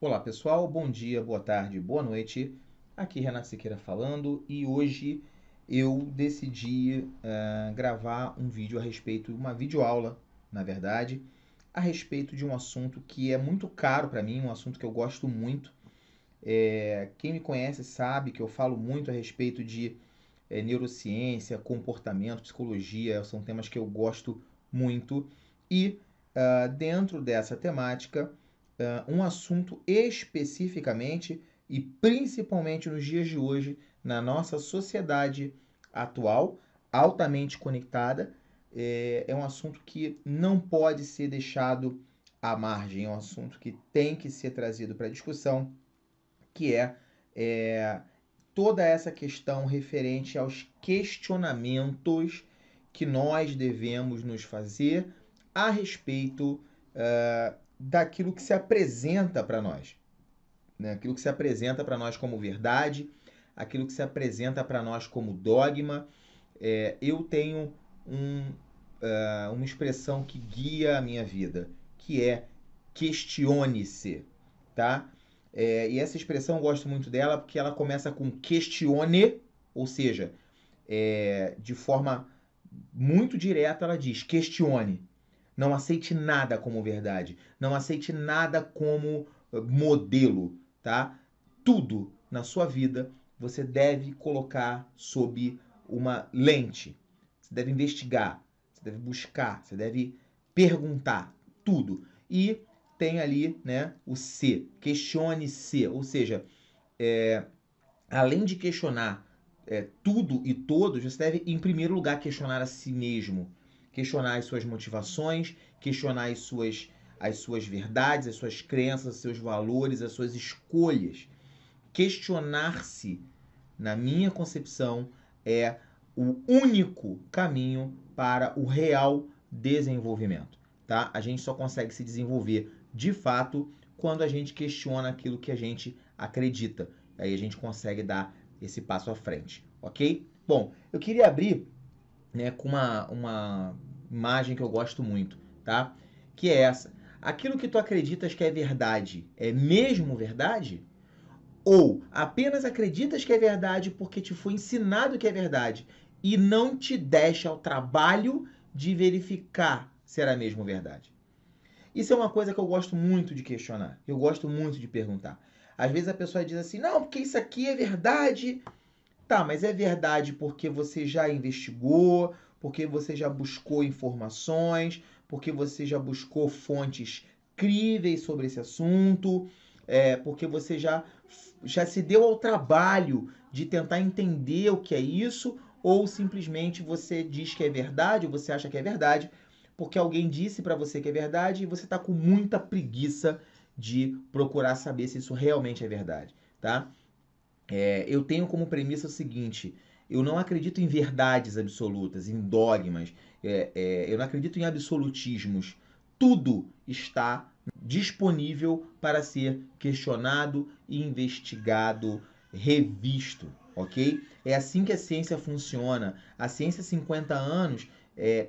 Olá pessoal, bom dia, boa tarde, boa noite. Aqui Renato Siqueira falando e hoje eu decidi gravar um vídeo a respeito, uma videoaula, na verdade, a respeito de um assunto que é muito caro para mim, um assunto que eu gosto muito. Quem me conhece sabe que eu falo muito a respeito de neurociência, comportamento, psicologia, são temas que eu gosto muito e dentro dessa temática, um assunto especificamente e principalmente nos dias de hoje, na nossa sociedade atual, altamente conectada, é um assunto que não pode ser deixado à margem, é um assunto que tem que ser trazido para discussão, que é toda essa questão referente aos questionamentos que nós devemos nos fazer a respeito daquilo que se apresenta para nós, né? Aquilo que se apresenta para nós como verdade, aquilo que se apresenta para nós como dogma. Eu tenho uma expressão que guia a minha vida, que é questione-se, tá? E essa expressão eu gosto muito dela porque ela começa com questione, ou seja, de forma muito direta ela diz questione. Não aceite nada como verdade. Não aceite nada como modelo, tá? Tudo na sua vida você deve colocar sob uma lente. Você deve investigar, você deve buscar, você deve perguntar tudo. E tem ali, né, o C, questione-se, ou seja, além de questionar tudo e todos, você deve, em primeiro lugar, questionar a si mesmo. Questionar as suas motivações, questionar as suas verdades, as suas crenças, os seus valores, as suas escolhas. Questionar-se, na minha concepção, é o único caminho para o real desenvolvimento. Tá? A gente só consegue se desenvolver de fato quando a gente questiona aquilo que a gente acredita. Aí a gente consegue dar esse passo à frente, ok? Bom, eu queria abrir, né, com uma imagem que eu gosto muito, tá? Que é essa. Aquilo que tu acreditas que é verdade é mesmo verdade? Ou apenas acreditas que é verdade porque te foi ensinado que é verdade e não te deixa ao trabalho de verificar se era mesmo verdade? Isso é uma coisa que eu gosto muito de questionar. Eu gosto muito de perguntar. Às vezes a pessoa diz assim, não, porque isso aqui é verdade. Tá, mas é verdade porque você já investigou, porque você já buscou informações, porque você já buscou fontes críveis sobre esse assunto, porque você já se deu ao trabalho de tentar entender o que é isso, ou simplesmente você diz que é verdade, ou você acha que é verdade, porque alguém disse para você que é verdade e você está com muita preguiça de procurar saber se isso realmente é verdade, tá? Eu tenho como premissa o seguinte: eu não acredito em verdades absolutas, em dogmas, eu não acredito em absolutismos. Tudo está disponível para ser questionado, investigado, revisto, ok? É assim que a ciência funciona. A ciência, há 50 anos,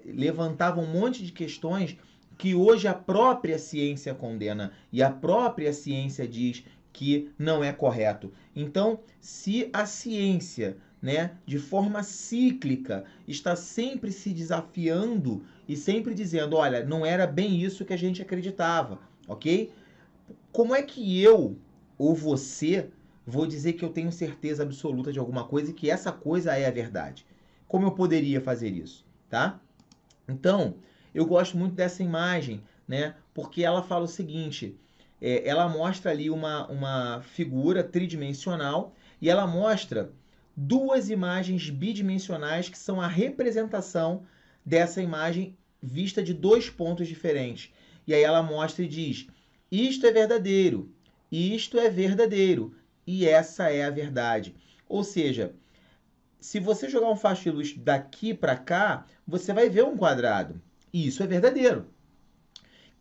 levantava um monte de questões que hoje a própria ciência condena e a própria ciência diz que não é correto. Então, se a ciência, né, de forma cíclica, está sempre se desafiando e sempre dizendo, olha, não era bem isso que a gente acreditava, ok? Como é que eu ou você vou dizer que eu tenho certeza absoluta de alguma coisa e que essa coisa é a verdade? Como eu poderia fazer isso, tá? Então, eu gosto muito dessa imagem, né? Porque ela fala o seguinte: ela mostra ali uma figura tridimensional e ela mostra duas imagens bidimensionais que são a representação dessa imagem vista de dois pontos diferentes. E aí ela mostra e diz: isto é verdadeiro, isto é verdadeiro, e essa é a verdade. Ou seja, se você jogar um facho de luz daqui para cá, você vai ver um quadrado. E isso é verdadeiro.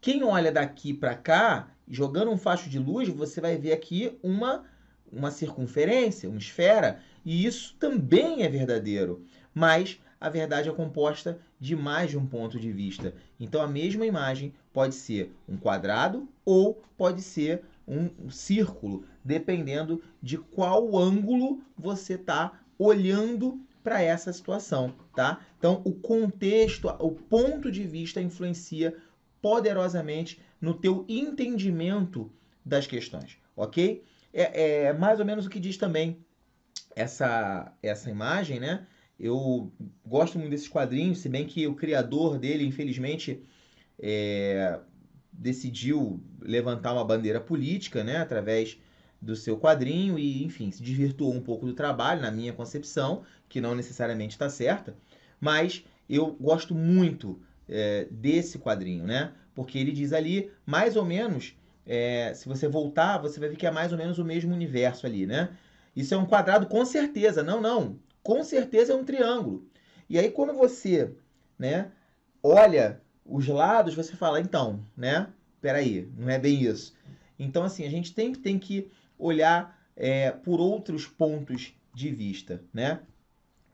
Quem olha daqui para cá, jogando um facho de luz, você vai ver aqui uma circunferência, uma esfera, e isso também é verdadeiro. Mas a verdade é composta de mais de um ponto de vista. Então a mesma imagem pode ser um quadrado ou pode ser um círculo, dependendo de qual ângulo você está olhando para essa situação, tá? Então, o contexto, o ponto de vista influencia poderosamente no teu entendimento das questões, ok? É mais ou menos o que diz também essa imagem, né? Eu gosto muito desses quadrinhos, se bem que o criador dele, infelizmente, decidiu levantar uma bandeira política, né? Através do seu quadrinho e, enfim, se desvirtuou um pouco do trabalho, na minha concepção, que não necessariamente está certa, mas eu gosto muito desse quadrinho, né? Porque ele diz ali, mais ou menos, se você voltar, você vai ver que é mais ou menos o mesmo universo ali, né? Isso é um quadrado com certeza. Não. Com certeza é um triângulo. E aí quando você, né, olha os lados, você fala, então, né? Peraí, não é bem isso. Então, assim, a gente tem que olhar por outros pontos de vista, né?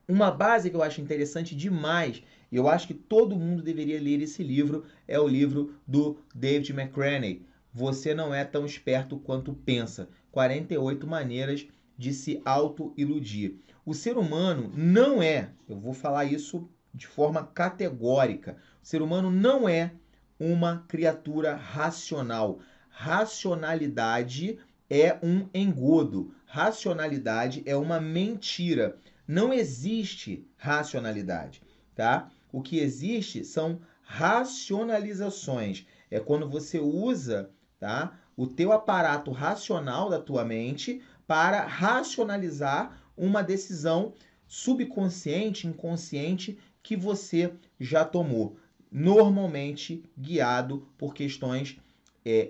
Uma base que eu acho interessante demais, e eu acho que todo mundo deveria ler esse livro, é o livro do David McCraney. Você não é tão esperto quanto pensa. 48 maneiras de se auto-iludir. O ser humano não é, eu vou falar isso de forma categórica, o ser humano não é uma criatura racional. Racionalidade é um engodo. Racionalidade é uma mentira. Não existe racionalidade, tá? O que existe são racionalizações. É quando você usa, tá, o teu aparato racional da tua mente para racionalizar uma decisão subconsciente, inconsciente que você já tomou, normalmente guiado por questões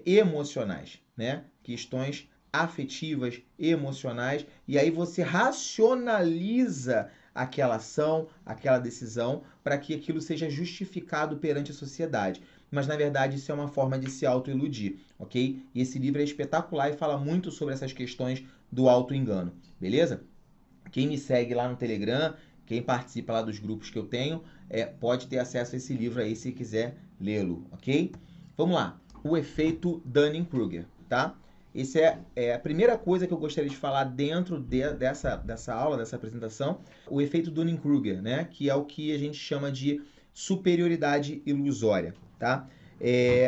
emocionais, né? Questões afetivas, emocionais, e aí você racionaliza aquela ação, aquela decisão, para que aquilo seja justificado perante a sociedade. Mas, na verdade, isso é uma forma de se auto-iludir, ok? E esse livro é espetacular e fala muito sobre essas questões do auto-engano, beleza? Quem me segue lá no Telegram, quem participa lá dos grupos que eu tenho, pode ter acesso a esse livro aí se quiser lê-lo, ok? Vamos lá. O efeito Dunning-Kruger, tá? Essa é a primeira coisa que eu gostaria de falar dentro dessa aula, dessa apresentação, o efeito Dunning-Kruger, né? Que é o que a gente chama de superioridade ilusória, tá?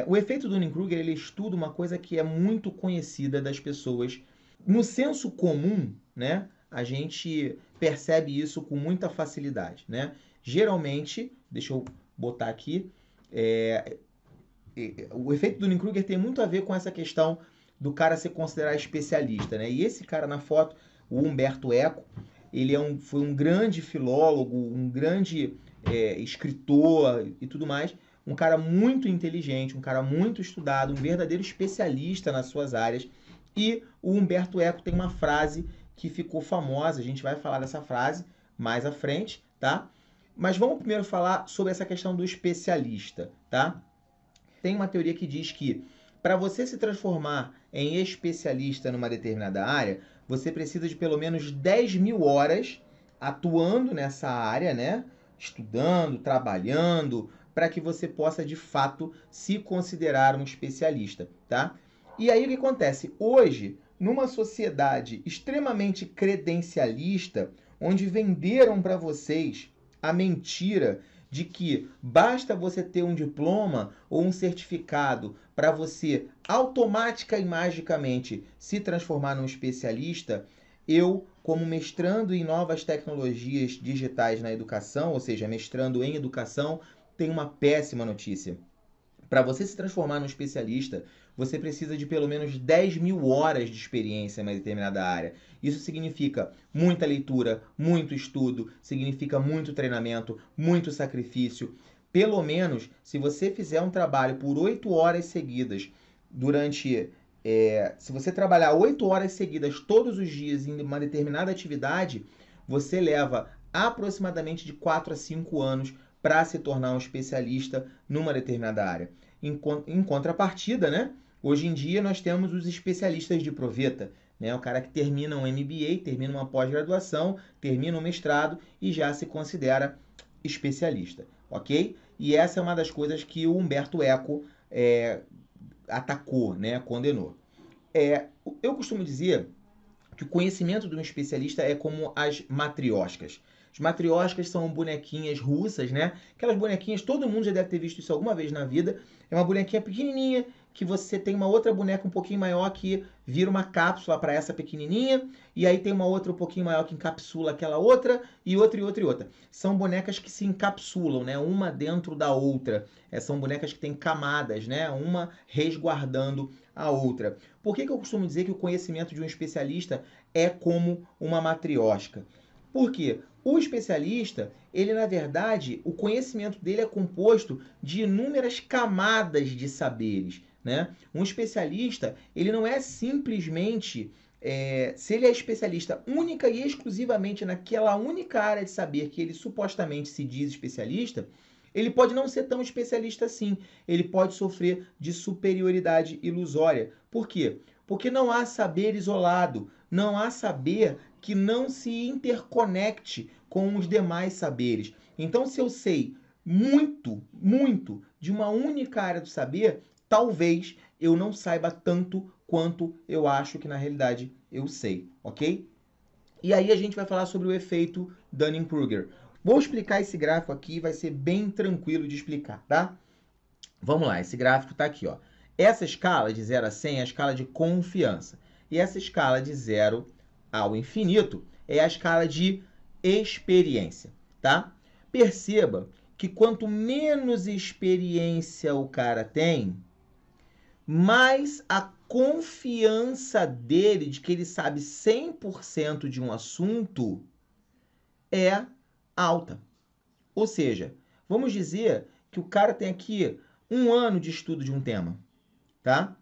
O efeito Dunning-Kruger, ele estuda uma coisa que é muito conhecida das pessoas. No senso comum, né? A gente percebe isso com muita facilidade, né? Geralmente, deixa eu botar aqui, o efeito Dunning-Kruger tem muito a ver com essa questão do cara se considerar especialista, né? E esse cara na foto, o Umberto Eco, ele foi um grande filólogo, um grande escritor e tudo mais, um cara muito inteligente, um cara muito estudado, um verdadeiro especialista nas suas áreas. E o Umberto Eco tem uma frase que ficou famosa, a gente vai falar dessa frase mais à frente, tá? Mas vamos primeiro falar sobre essa questão do especialista, tá? Tem uma teoria que diz que para você se transformar em especialista numa determinada área, você precisa de pelo menos 10.000 horas atuando nessa área, né? Estudando, trabalhando, para que você possa de fato se considerar um especialista, tá? E aí o que acontece? Hoje, numa sociedade extremamente credencialista, onde venderam para vocês a mentira de que basta você ter um diploma ou um certificado para você automática e magicamente se transformar num especialista, eu, como mestrando em novas tecnologias digitais na educação, ou seja, mestrando em educação, tenho uma péssima notícia. Para você se transformar num especialista, você precisa de pelo menos 10.000 horas de experiência em uma determinada área. Isso significa muita leitura, muito estudo, significa muito treinamento, muito sacrifício. Pelo menos, se você fizer um trabalho por 8 horas seguidas, se você trabalhar 8 horas seguidas todos os dias em uma determinada atividade, você leva aproximadamente de 4 a 5 anos para se tornar um especialista numa determinada área. Em contrapartida, né? Hoje em dia nós temos os especialistas de proveta, né? O cara que termina um MBA, termina uma pós-graduação, termina um mestrado e já se considera especialista, ok? E essa é uma das coisas que o Umberto Eco atacou, né, condenou. Eu costumo dizer que o conhecimento de um especialista é como as matrioscas. As matrioscas são bonequinhas russas, né? Aquelas bonequinhas, todo mundo já deve ter visto isso alguma vez na vida. É uma bonequinha pequenininha, que você tem uma outra boneca um pouquinho maior que vira uma cápsula para essa pequenininha, e aí tem uma outra um pouquinho maior que encapsula aquela outra, e outra, e outra, e outra. São bonecas que se encapsulam, né? Uma dentro da outra. São bonecas que têm camadas, né? Uma resguardando a outra. Por que eu costumo dizer que o conhecimento de um especialista é como uma matriosca? Por quê? O especialista, ele na verdade, o conhecimento dele é composto de inúmeras camadas de saberes, né? Um especialista, ele não é simplesmente, se ele é especialista única e exclusivamente naquela única área de saber que ele supostamente se diz especialista, ele pode não ser tão especialista assim. Ele pode sofrer de superioridade ilusória. Por quê? Porque não há saber isolado, não há saber que não se interconecte com os demais saberes. Então, se eu sei muito de uma única área do saber, talvez eu não saiba tanto quanto eu acho que na realidade eu sei, ok? E aí a gente vai falar sobre o efeito Dunning-Kruger. Vou explicar esse gráfico aqui, vai ser bem tranquilo de explicar, tá? Vamos lá, esse gráfico está aqui, ó. Essa escala de 0 a 100 é a escala de confiança. E essa escala de 0 ao infinito é a escala de experiência, tá? Perceba que quanto menos experiência o cara tem, mais a confiança dele de que ele sabe 100% de um assunto é alta. Ou seja, vamos dizer que o cara tem aqui 1 ano de estudo de um tema, tá?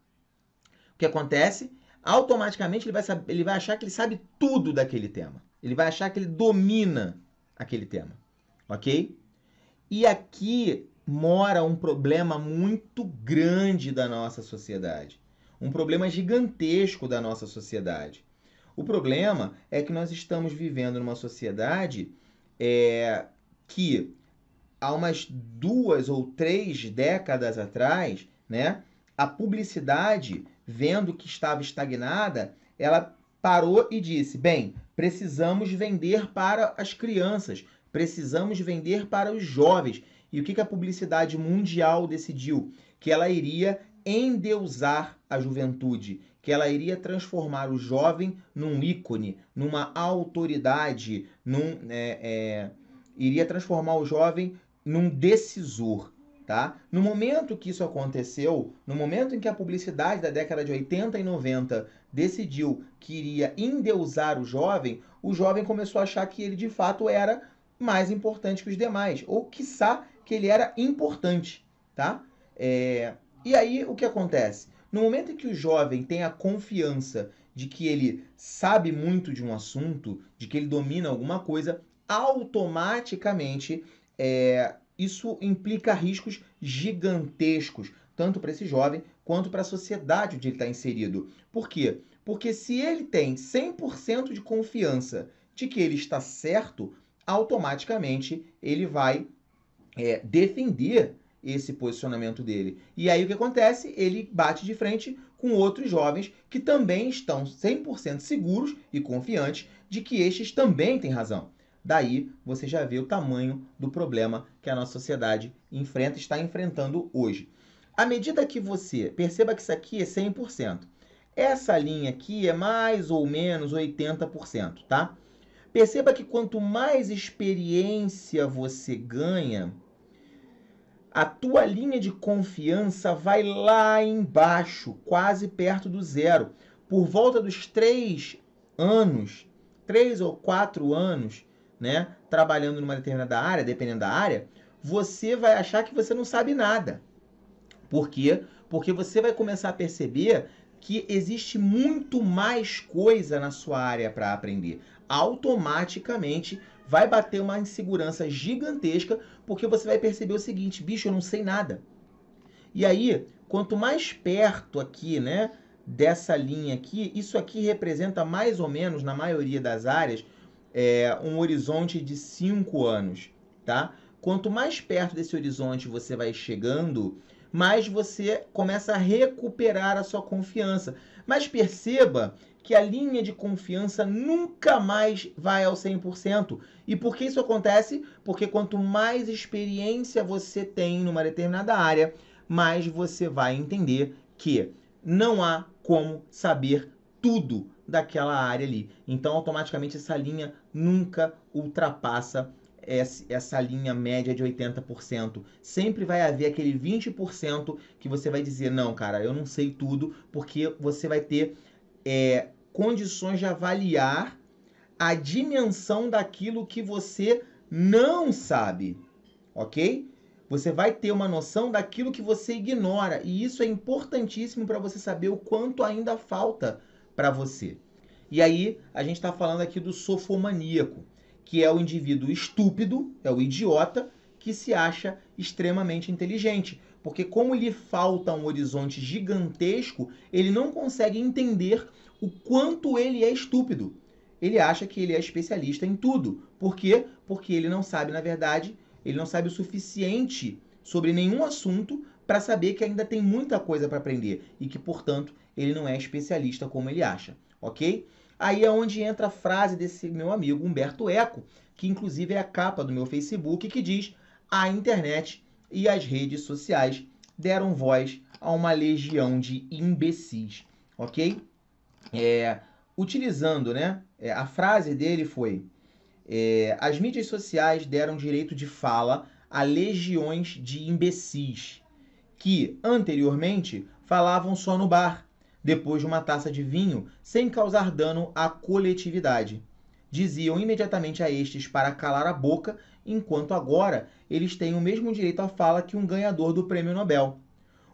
O que acontece? Automaticamente ele vai achar que ele sabe tudo daquele tema. Ele vai achar que ele domina aquele tema, ok? E aqui mora um problema muito grande da nossa sociedade. Um problema gigantesco da nossa sociedade. O problema é que nós estamos vivendo numa sociedade que há umas 2 ou 3 décadas atrás, né, a publicidade, vendo que estava estagnada, ela parou e disse, bem, precisamos vender para as crianças, precisamos vender para os jovens. E o que a publicidade mundial decidiu? Que ela iria endeusar a juventude, que ela iria transformar o jovem num ícone, numa autoridade, iria transformar o jovem num decisor, tá? No momento que isso aconteceu, no momento em que a publicidade da década de 80 e 90 decidiu que iria endeusar o jovem começou a achar que ele de fato era mais importante que os demais, ou quiçá que ele era importante, tá? E aí o que acontece? No momento em que o jovem tem a confiança de que ele sabe muito de um assunto, de que ele domina alguma coisa, automaticamente isso implica riscos gigantescos, tanto para esse jovem quanto para a sociedade onde ele está inserido. Por quê? Porque se ele tem 100% de confiança de que ele está certo, automaticamente ele vai defender esse posicionamento dele. E aí o que acontece? Ele bate de frente com outros jovens que também estão 100% seguros e confiantes de que estes também têm razão. Daí você já vê o tamanho do problema que a nossa sociedade está enfrentando hoje. À medida que você perceba que isso aqui é 100%, essa linha aqui é mais ou menos 80%, tá? Perceba que quanto mais experiência você ganha, a tua linha de confiança vai lá embaixo, quase perto do zero. Por volta dos 3 anos, 3 ou 4 anos, né, trabalhando numa determinada área, dependendo da área, você vai achar que você não sabe nada. Por quê? Porque você vai começar a perceber que existe muito mais coisa na sua área para aprender. Automaticamente vai bater uma insegurança gigantesca, porque você vai perceber o seguinte, bicho, eu não sei nada. E aí, quanto mais perto aqui, né, dessa linha aqui, isso aqui representa mais ou menos, na maioria das áreas, um horizonte de 5 anos, tá? Quanto mais perto desse horizonte você vai chegando, mais você começa a recuperar a sua confiança. Mas perceba que a linha de confiança nunca mais vai ao 100%. E por que isso acontece? Porque quanto mais experiência você tem numa determinada área, mais você vai entender que não há como saber tudo daquela área ali. Então, automaticamente, essa linha nunca ultrapassa essa linha média de 80%. Sempre vai haver aquele 20% que você vai dizer, não, cara, eu não sei tudo, porque você vai ter condições de avaliar a dimensão daquilo que você não sabe, ok? Você vai ter uma noção daquilo que você ignora, e isso é importantíssimo para você saber o quanto ainda falta para você. E aí, a gente está falando aqui do sofomaníaco, que é o indivíduo estúpido, é o idiota, que se acha extremamente inteligente. Porque como lhe falta um horizonte gigantesco, ele não consegue entender o quanto ele é estúpido. Ele acha que ele é especialista em tudo. Por quê? Porque ele não sabe, na verdade, ele não sabe o suficiente sobre nenhum assunto para saber que ainda tem muita coisa para aprender e que, portanto, ele não é especialista como ele acha, ok? Aí é onde entra a frase desse meu amigo Humberto Eco, que inclusive é a capa do meu Facebook, que diz: a internet e as redes sociais deram voz a uma legião de imbecis, ok? Utilizando, né, a frase dele foi: as mídias sociais deram direito de fala a legiões de imbecis, que anteriormente falavam só no bar, depois de uma taça de vinho, sem causar dano à coletividade. Diziam imediatamente a estes para calar a boca, enquanto agora eles têm o mesmo direito à fala que um ganhador do prêmio Nobel.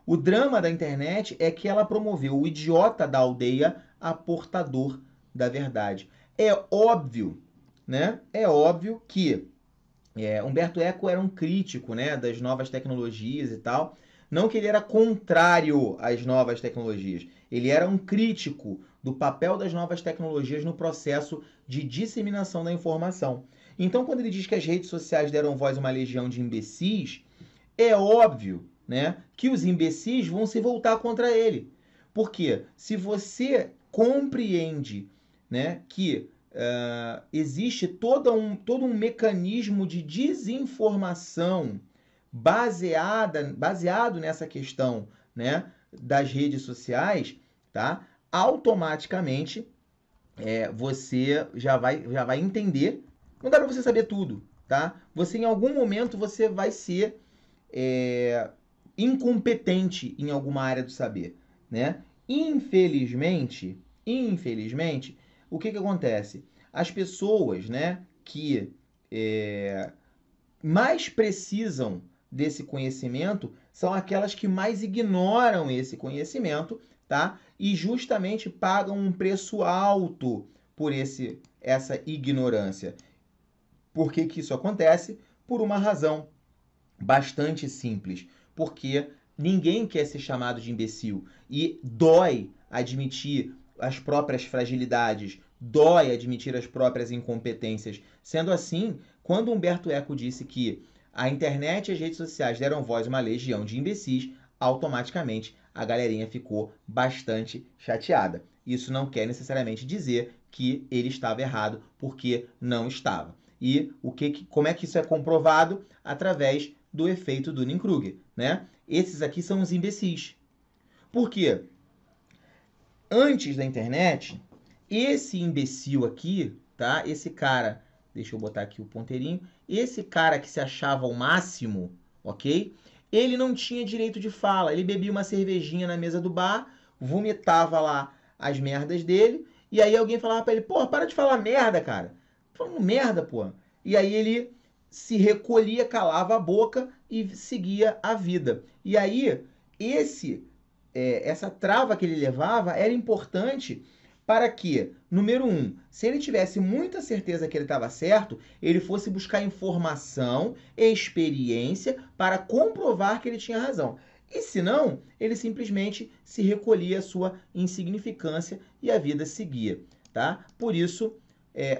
O drama da internet é que ela promoveu o idiota da aldeia a portador da verdade. É óbvio, né? É óbvio que Humberto Eco era um crítico, né, das novas tecnologias e tal. Não que ele era contrário às novas tecnologias. Ele era um crítico do papel das novas tecnologias no processo de disseminação da informação. Então, quando ele diz que as redes sociais deram voz a uma legião de imbecis, é óbvio, né, que os imbecis vão se voltar contra ele. Porque se você compreende, né, que existe todo um mecanismo de desinformação baseado nessa questão, né, das redes sociais, tá? Automaticamente você já vai entender. Não dá para você saber tudo, tá? Você em algum momento você vai ser incompetente em alguma área do saber, né? Infelizmente, o que acontece? As pessoas, né, que mais precisam desse conhecimento são aquelas que mais ignoram esse conhecimento, tá? E justamente pagam um preço alto por essa ignorância. Por que que isso acontece? Por uma razão bastante simples. Porque ninguém quer ser chamado de imbecil. E dói admitir as próprias fragilidades, dói admitir as próprias incompetências. Sendo assim, quando Humberto Eco disse que a internet e as redes sociais deram voz a uma legião de imbecis, automaticamente a galerinha ficou bastante chateada. Isso não quer necessariamente dizer que ele estava errado, porque não estava. E como é que isso é comprovado? Através do efeito Dunning-Kruger, né? Esses aqui são os imbecis. Por quê? Antes da internet, esse imbecil aqui, tá? Esse cara, deixa eu botar aqui o ponteirinho, esse cara que se achava o máximo, ok? Ele não tinha direito de fala. Ele bebia uma cervejinha na mesa do bar, vomitava lá as merdas dele, e aí alguém falava pra ele: pô, para de falar merda, cara. Falando merda, pô. E aí ele se recolhia, calava a boca e seguia a vida. E aí, essa trava que ele levava era importante para que, número 1, se ele tivesse muita certeza que ele estava certo, ele fosse buscar informação, experiência, para comprovar que ele tinha razão. E se não, ele simplesmente se recolhia à sua insignificância e a vida seguia, tá? Por isso,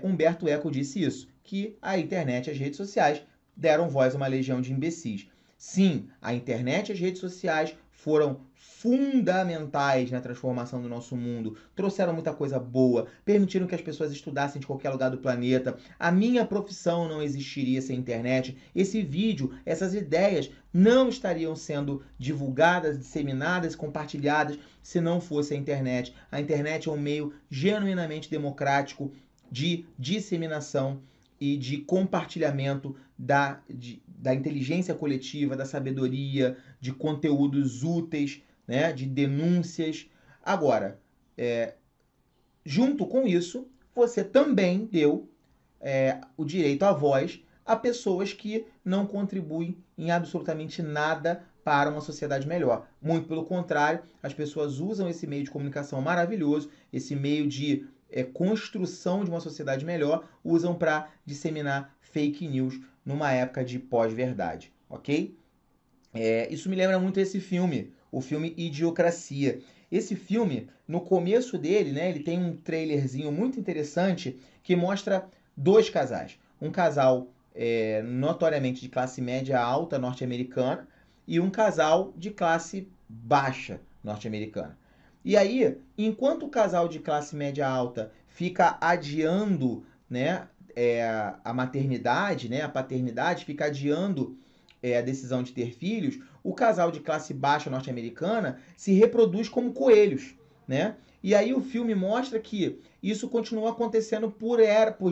Humberto Eco disse isso, que a internet e as redes sociais deram voz a uma legião de imbecis. Sim, a internet e as redes sociais foram fundamentais na transformação do nosso mundo, trouxeram muita coisa boa, permitiram que as pessoas estudassem de qualquer lugar do planeta. A minha profissão não existiria sem internet. Esse vídeo, essas ideias não estariam sendo divulgadas, disseminadas, compartilhadas se não fosse a internet. A internet é um meio genuinamente democrático de disseminação e de compartilhamento da inteligência coletiva, da sabedoria, de conteúdos úteis, né, de denúncias. Agora, junto com isso, você também deu o direito à voz a pessoas que não contribuem em absolutamente nada para uma sociedade melhor. Muito pelo contrário, as pessoas usam esse meio de comunicação maravilhoso, esse meio de construção de uma sociedade melhor, usam para disseminar fake news numa época de pós-verdade, ok? Isso me lembra muito esse filme, o filme Idiocracia. Esse filme, no começo dele, né, ele tem um trailerzinho muito interessante que mostra dois casais. Um casal notoriamente de classe média alta norte-americana e um casal de classe baixa norte-americana. E aí, enquanto o casal de classe média alta fica adiando, né, a maternidade, né, a paternidade, fica adiando a decisão de ter filhos, o casal de classe baixa norte-americana se reproduz como coelhos, né? E aí o filme mostra que isso continua acontecendo por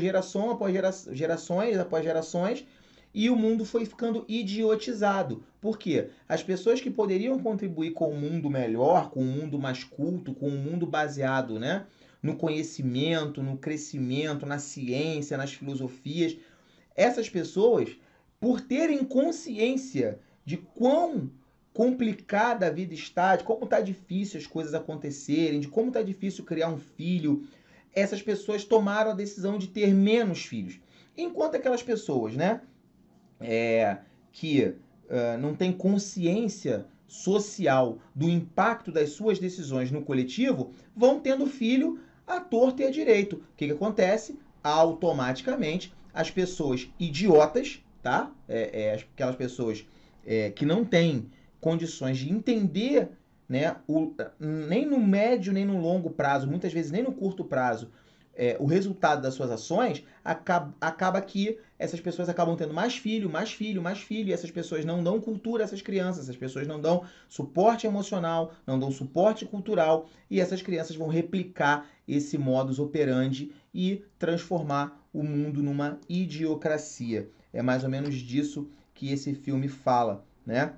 geração após gerações após gerações, e o mundo foi ficando idiotizado. Por quê? As pessoas que poderiam contribuir com um mundo melhor, com um mundo mais culto, com um mundo baseado, né, no conhecimento, no crescimento, na ciência, nas filosofias, essas pessoas, por terem consciência de quão complicada a vida está, de como está difícil as coisas acontecerem, de como está difícil criar um filho, essas pessoas tomaram a decisão de ter menos filhos. Enquanto aquelas pessoas, né, que não têm consciência social do impacto das suas decisões no coletivo, vão tendo filho à torta e à direito. O que acontece? Automaticamente, as pessoas idiotas, tá? Aquelas pessoas que não têm condições de entender, né, nem no médio nem no longo prazo, muitas vezes nem no curto prazo, o resultado das suas ações, acaba que essas pessoas acabam tendo mais filho, e essas pessoas não dão cultura a essas crianças, essas pessoas não dão suporte emocional, não dão suporte cultural, e essas crianças vão replicar esse modus operandi e transformar o mundo numa idiocracia. É mais ou menos disso que esse filme fala, né?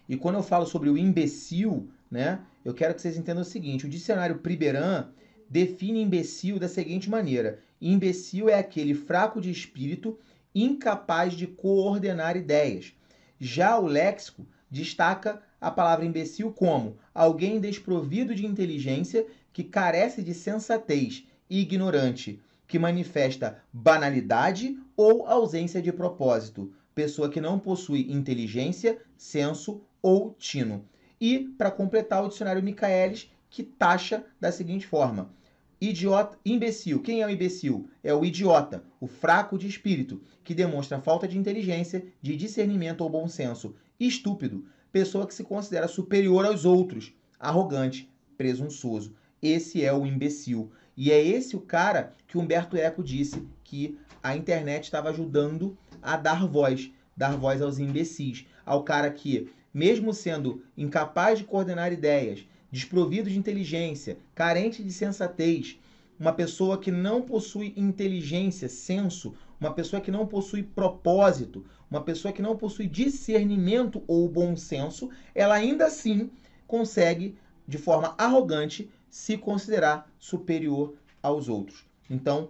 E quando eu falo sobre o imbecil, né, eu quero que vocês entendam o seguinte: o dicionário Priberan define imbecil da seguinte maneira: imbecil é aquele fraco de espírito, incapaz de coordenar ideias. Já o léxico destaca a palavra imbecil como alguém desprovido de inteligência, que carece de sensatez, ignorante, que manifesta banalidade ou ausência de propósito, pessoa que não possui inteligência, senso ou tino. E, para completar, o dicionário Michaelis, que taxa da seguinte forma: idiota, imbecil. Quem é o imbecil? É o idiota, o fraco de espírito, que demonstra falta de inteligência, de discernimento ou bom senso. Estúpido, pessoa que se considera superior aos outros, arrogante, presunçoso. Esse é o imbecil. E é esse o cara que Humberto Eco disse que a internet estava ajudando a dar voz aos imbecis, ao cara que, mesmo sendo incapaz de coordenar ideias, desprovido de inteligência, carente de sensatez, uma pessoa que não possui inteligência, senso, uma pessoa que não possui propósito, uma pessoa que não possui discernimento ou bom senso, ela ainda assim consegue, de forma arrogante, se considerar superior aos outros. Então,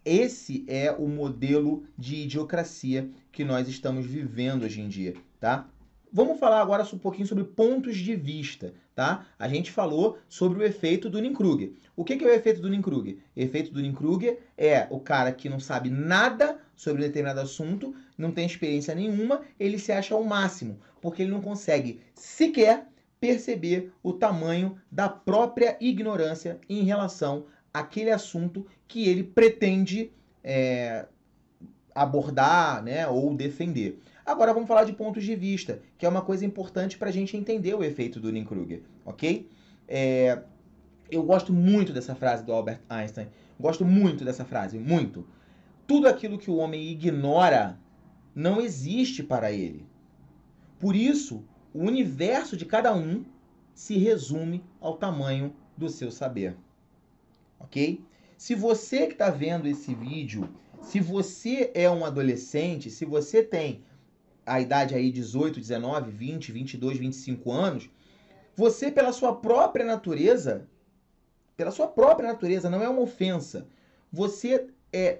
esse é o modelo de idiocracia que nós estamos vivendo hoje em dia, tá? Vamos falar agora um pouquinho sobre pontos de vista, tá? A gente falou sobre o efeito Dunning-Kruger. O que é o efeito Dunning-Kruger? O efeito Dunning-Kruger é o cara que não sabe nada sobre um determinado assunto, não tem experiência nenhuma, ele se acha ao máximo, porque ele não consegue sequer perceber o tamanho da própria ignorância em relação àquele assunto que ele pretende abordar, né, ou defender. Agora vamos falar de pontos de vista, que é uma coisa importante para a gente entender o efeito do Dunning-Kruger, ok? Eu gosto muito dessa frase do Albert Einstein. Gosto muito dessa frase, muito. Tudo aquilo que o homem ignora não existe para ele. Por isso, o universo de cada um se resume ao tamanho do seu saber. Ok? Se você que está vendo esse vídeo, se você é um adolescente, se você tem a idade aí 18, 19, 20, 22, 25 anos, você pela sua própria natureza, não é uma ofensa, você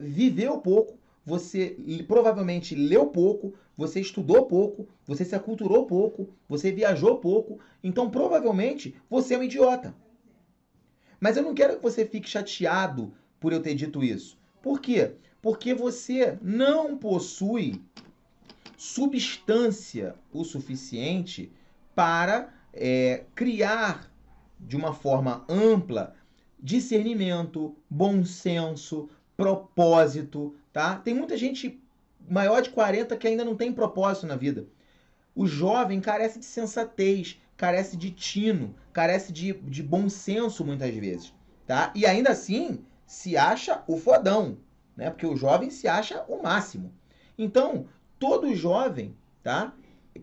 viveu pouco, você provavelmente leu pouco, você estudou pouco, você se aculturou pouco, você viajou pouco, então provavelmente você é um idiota. Mas eu não quero que você fique chateado por eu ter dito isso. Por quê? Porque você não possui substância o suficiente para criar de uma forma ampla discernimento, bom senso, propósito, tá? Tem muita gente maior de 40 que ainda não tem propósito na vida. O jovem carece de sensatez, carece de tino, carece de bom senso muitas vezes, tá? E ainda assim se acha o fodão, né? Porque o jovem se acha o máximo. Então, todo jovem, tá?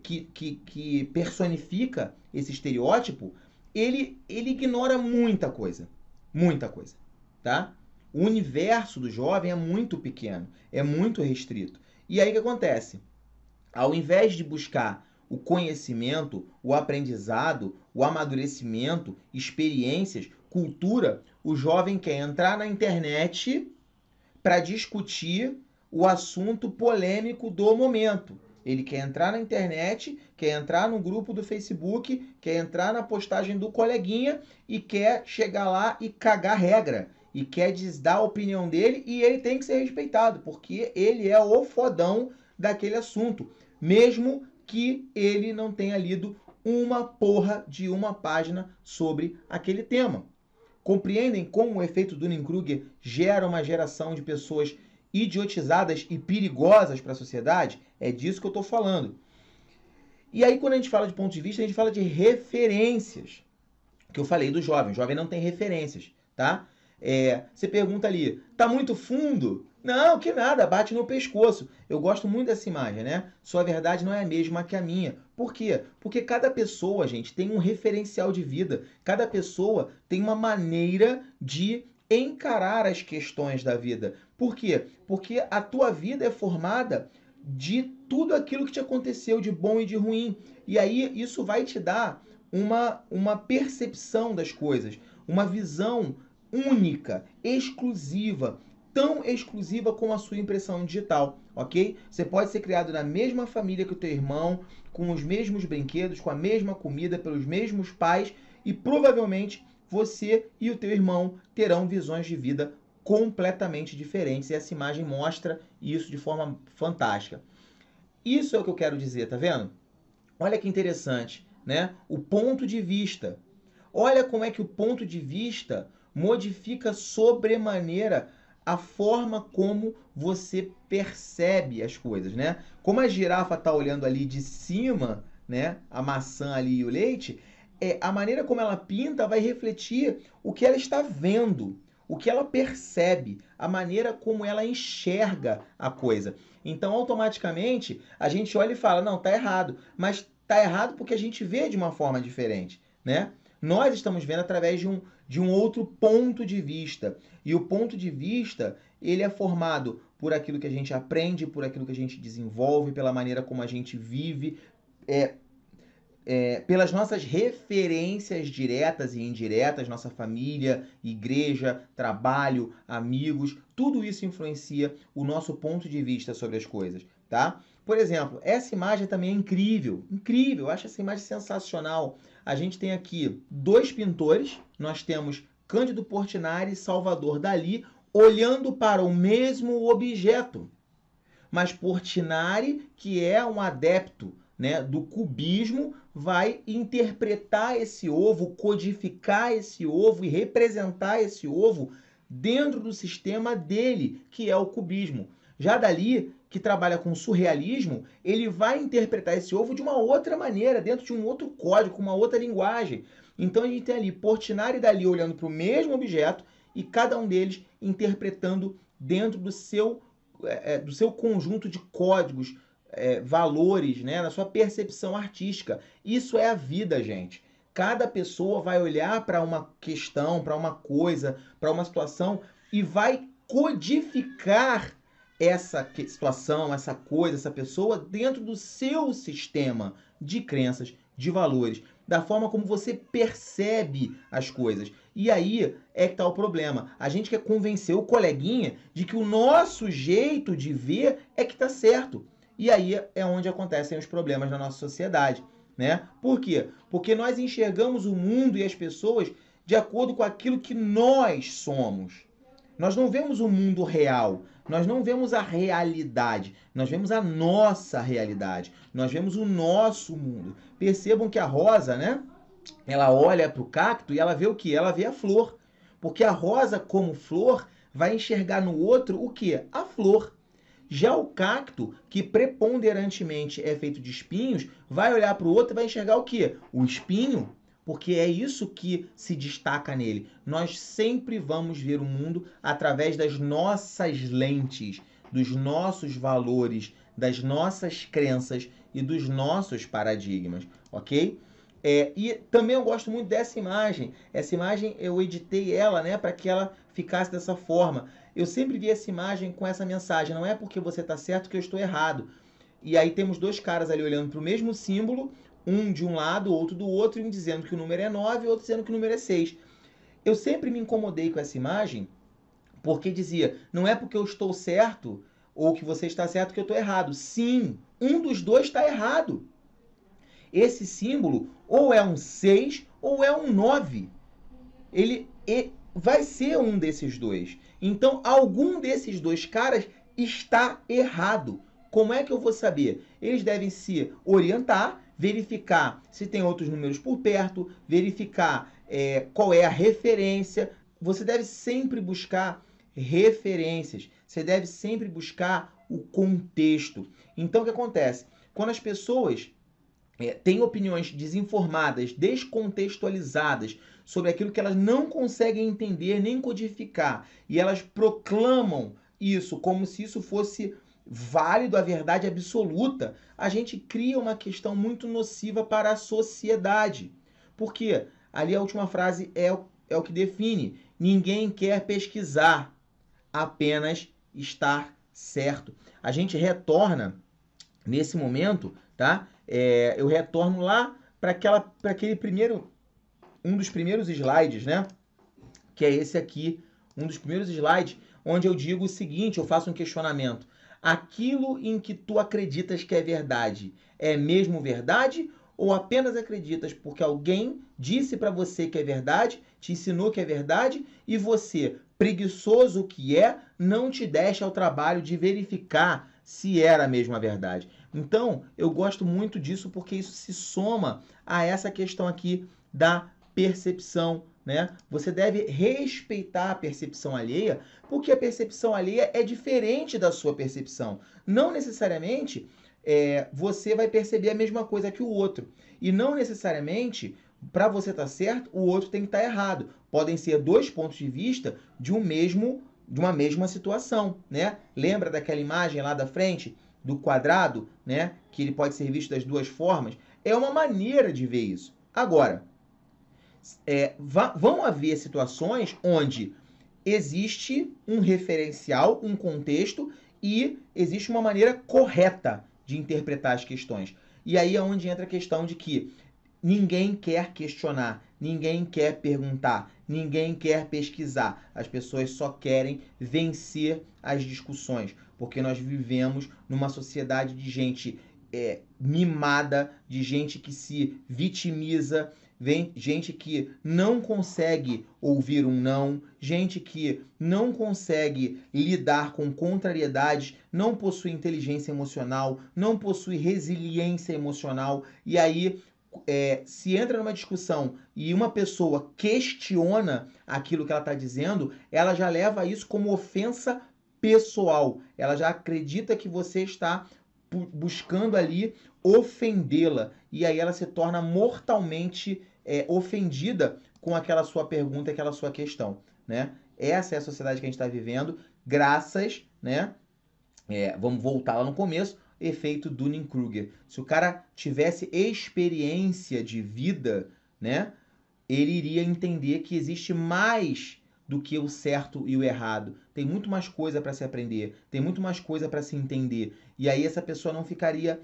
Que personifica esse estereótipo, ele ignora muita coisa. Muita coisa, tá? O universo do jovem é muito pequeno, é muito restrito. E aí o que acontece? Ao invés de buscar o conhecimento, o aprendizado, o amadurecimento, experiências, cultura, o jovem quer entrar na internet para discutir o assunto polêmico do momento. Ele quer entrar na internet, quer entrar no grupo do Facebook, quer entrar na postagem do coleguinha e quer chegar lá e cagar regra. E quer dar a opinião dele e ele tem que ser respeitado, porque ele é o fodão daquele assunto. Mesmo que ele não tenha lido uma porra de uma página sobre aquele tema. Compreendem como o efeito Dunning-Kruger gera uma geração de pessoas idiotizadas e perigosas para a sociedade? É disso que eu estou falando. E aí, quando a gente fala de ponto de vista, a gente fala de referências. Que eu falei do jovem. O jovem não tem referências, tá? Você pergunta ali, tá muito fundo? Não, que nada, bate no pescoço. Eu gosto muito dessa imagem, né? Sua verdade não é a mesma que a minha. Por quê? Porque cada pessoa, gente, tem um referencial de vida. Cada pessoa tem uma maneira de encarar as questões da vida. Por quê? Porque a tua vida é formada de tudo aquilo que te aconteceu de bom e de ruim. E aí isso vai te dar uma percepção das coisas, uma visão única, exclusiva, tão exclusiva como a sua impressão digital, ok? Você pode ser criado na mesma família que o teu irmão, com os mesmos brinquedos, com a mesma comida, pelos mesmos pais e provavelmente você e o teu irmão terão visões de vida completamente diferentes e essa imagem mostra isso de forma fantástica. Isso é o que eu quero dizer, tá vendo? Olha que interessante, né? O ponto de vista. Olha como é que o ponto de vista modifica sobremaneira a forma como você percebe as coisas, né? Como a girafa está olhando ali de cima, né, a maçã ali e o leite, a maneira como ela pinta vai refletir o que ela está vendo, o que ela percebe, a maneira como ela enxerga a coisa. Então, automaticamente, a gente olha e fala, não, tá errado. Mas tá errado porque a gente vê de uma forma diferente, né? Nós estamos vendo através de um outro ponto de vista. E o ponto de vista, ele é formado por aquilo que a gente aprende, por aquilo que a gente desenvolve, pela maneira como a gente vive, pelas nossas referências diretas e indiretas, nossa família, igreja, trabalho, amigos, tudo isso influencia o nosso ponto de vista sobre as coisas, tá? Por exemplo, essa imagem também é incrível, incrível, eu acho essa imagem sensacional. A gente tem aqui dois pintores, nós temos Cândido Portinari e Salvador Dalí olhando para o mesmo objeto. Mas Portinari, que é um adepto, né, do cubismo, vai interpretar esse ovo, codificar esse ovo e representar esse ovo dentro do sistema dele, que é o cubismo. Já Dalí, que trabalha com surrealismo, ele vai interpretar esse ovo de uma outra maneira, dentro de um outro código, com uma outra linguagem. Então a gente tem ali Portinari e Dalí olhando para o mesmo objeto e cada um deles interpretando dentro do seu conjunto de códigos, valores, né, na sua percepção artística. Isso é a vida, gente. Cada pessoa vai olhar para uma questão, para uma coisa, para uma situação e vai codificar essa situação, essa coisa, essa pessoa dentro do seu sistema de crenças, de valores, da forma como você percebe as coisas. E aí é que está o problema. A gente quer convencer o coleguinha de que o nosso jeito de ver é que está certo. E aí é onde acontecem os problemas na nossa sociedade, né? Por quê? Porque nós enxergamos o mundo e as pessoas de acordo com aquilo que nós somos. Nós não vemos o mundo real, nós não vemos a realidade, nós vemos a nossa realidade, nós vemos o nosso mundo. Percebam que a rosa, né? Ela olha para o cacto e ela vê o quê? Ela vê a flor. Porque a rosa, como flor, vai enxergar no outro o quê? A flor. Já o cacto, que preponderantemente é feito de espinhos, vai olhar para o outro e vai enxergar o quê? O espinho. Porque é isso que se destaca nele. Nós sempre vamos ver o mundo através das nossas lentes, dos nossos valores, das nossas crenças e dos nossos paradigmas, ok? E também eu gosto muito dessa imagem. Essa imagem eu editei ela, né, para que ela ficasse dessa forma. Eu sempre vi essa imagem com essa mensagem: não é porque você está certo que eu estou errado. E aí temos dois caras ali olhando para o mesmo símbolo, um de um lado, outro do outro, um dizendo que o número é 9 e outro dizendo que o número é 6. Eu sempre me incomodei com essa imagem porque dizia: não é porque eu estou certo ou que você está certo que eu estou errado. Sim, um dos dois está errado. Esse símbolo ou é um 6 ou é um 9. Ele vai ser um desses dois. Então, algum desses dois caras está errado. Como é que eu vou saber? Eles devem se orientar, verificar se tem outros números por perto, verificar qual é a referência. Você deve sempre buscar referências. Você deve sempre buscar o contexto. Então, o que acontece? Quando as pessoas têm opiniões desinformadas, descontextualizadas sobre aquilo que elas não conseguem entender nem codificar, e elas proclamam isso como se isso fosse válido, a verdade absoluta, a gente cria uma questão muito nociva para a sociedade. Porque ali a última frase é o que define: ninguém quer pesquisar, apenas estar certo. A gente retorna nesse momento, tá? Eu retorno lá para aquele primeiro, um dos primeiros slides, né? Que é esse aqui, um dos primeiros slides, onde eu digo o seguinte, eu faço um questionamento: aquilo em que tu acreditas que é verdade é mesmo verdade ou apenas acreditas porque alguém disse para você que é verdade, te ensinou que é verdade e você, preguiçoso que é, não te deixa ao trabalho de verificar se era mesmo a verdade? Então, eu gosto muito disso porque isso se soma a essa questão aqui da percepção, né? Você deve respeitar a percepção alheia, porque a percepção alheia é diferente da sua percepção. Não necessariamente você vai perceber a mesma coisa que o outro. E não necessariamente, para você estar certo, o outro tem que estar errado. Podem ser dois pontos de vista de uma mesma situação, né? Lembra daquela imagem lá da frente do quadrado, né? Que ele pode ser visto das duas formas. É uma maneira de ver isso. Agora, vão haver situações onde existe um referencial, um contexto e existe uma maneira correta de interpretar as questões. E aí é onde entra a questão de que ninguém quer questionar, ninguém quer perguntar, ninguém quer pesquisar. As pessoas só querem vencer as discussões, porque nós vivemos numa sociedade de gente mimada, de gente que se vitimiza, gente que não consegue ouvir um não, gente que não consegue lidar com contrariedades, não possui inteligência emocional, não possui resiliência emocional, e aí se entra numa discussão e uma pessoa questiona aquilo que ela está dizendo, ela já leva isso como ofensa pessoal. Ela já acredita que você está buscando ali ofendê-la. E aí ela se torna mortalmente ofendida com aquela sua pergunta, aquela sua questão, né? Essa é a sociedade que a gente está vivendo, graças, né? Vamos voltar lá no começo, efeito Dunning-Kruger. Se o cara tivesse experiência de vida, né? Ele iria entender que existe mais do que o certo e o errado. Tem muito mais coisa para se aprender, tem muito mais coisa para se entender. E aí essa pessoa não ficaria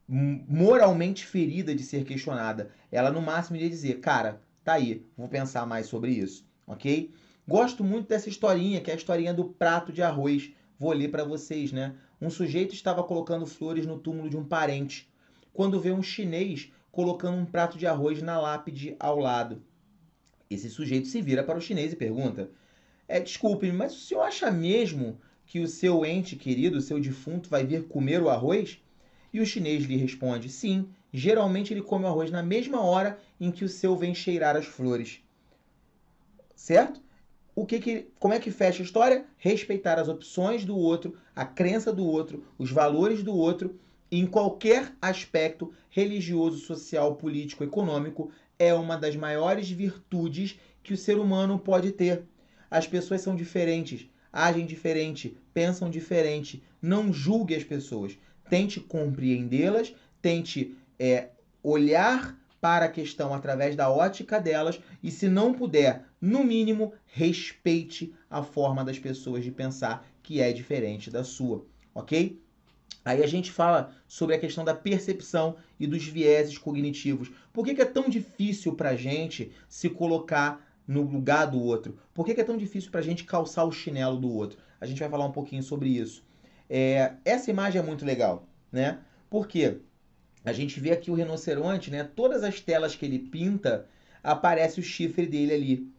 moralmente ferida de ser questionada. Ela no máximo iria dizer, cara, tá aí, vou pensar mais sobre isso, ok? Gosto muito dessa historinha, que é a historinha do prato de arroz. Vou ler para vocês, né? Um sujeito estava colocando flores no túmulo de um parente, quando vê um chinês colocando um prato de arroz na lápide ao lado. Esse sujeito se vira para o chinês e pergunta, desculpe-me, mas o senhor acha mesmo que o seu ente querido, o seu defunto, vai vir comer o arroz? E o chinês lhe responde, sim, geralmente ele come o arroz na mesma hora em que o seu vem cheirar as flores. Certo? Como é que fecha a história? Respeitar as opções do outro, a crença do outro, os valores do outro, em qualquer aspecto religioso, social, político, econômico, é uma das maiores virtudes que o ser humano pode ter. As pessoas são diferentes, agem diferente, pensam diferente. Não julgue as pessoas. Tente compreendê-las, tente olhar para a questão através da ótica delas e, se não puder, no mínimo, respeite a forma das pessoas de pensar que é diferente da sua, ok? Aí a gente fala sobre a questão da percepção e dos vieses cognitivos. Por que é tão difícil para a gente se colocar no lugar do outro? Por que é tão difícil para a gente calçar o chinelo do outro? A gente vai falar um pouquinho sobre isso. Essa imagem é muito legal, né? Porque a gente vê aqui o rinoceronte, né? Todas as telas que ele pinta, aparece o chifre dele ali.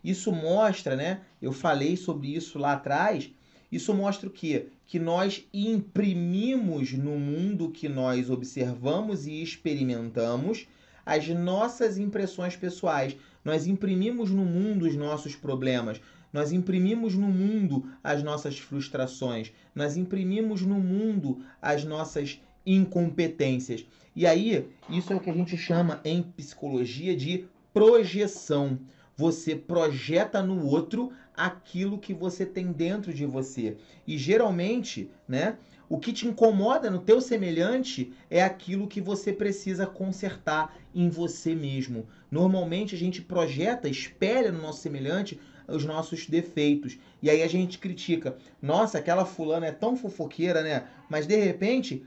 Isso mostra, né? Eu falei sobre isso lá atrás. Isso mostra o quê? Que nós imprimimos no mundo que nós observamos e experimentamos as nossas impressões pessoais. Nós imprimimos no mundo os nossos problemas. Nós imprimimos no mundo as nossas frustrações. Nós imprimimos no mundo as nossas incompetências. E aí, isso é o que a gente chama em psicologia de projeção. Você projeta no outro aquilo que você tem dentro de você. E geralmente, né, o que te incomoda no teu semelhante é aquilo que você precisa consertar em você mesmo. Normalmente a gente projeta, espelha no nosso semelhante os nossos defeitos. E aí a gente critica. Nossa, aquela fulana é tão fofoqueira, né? Mas de repente,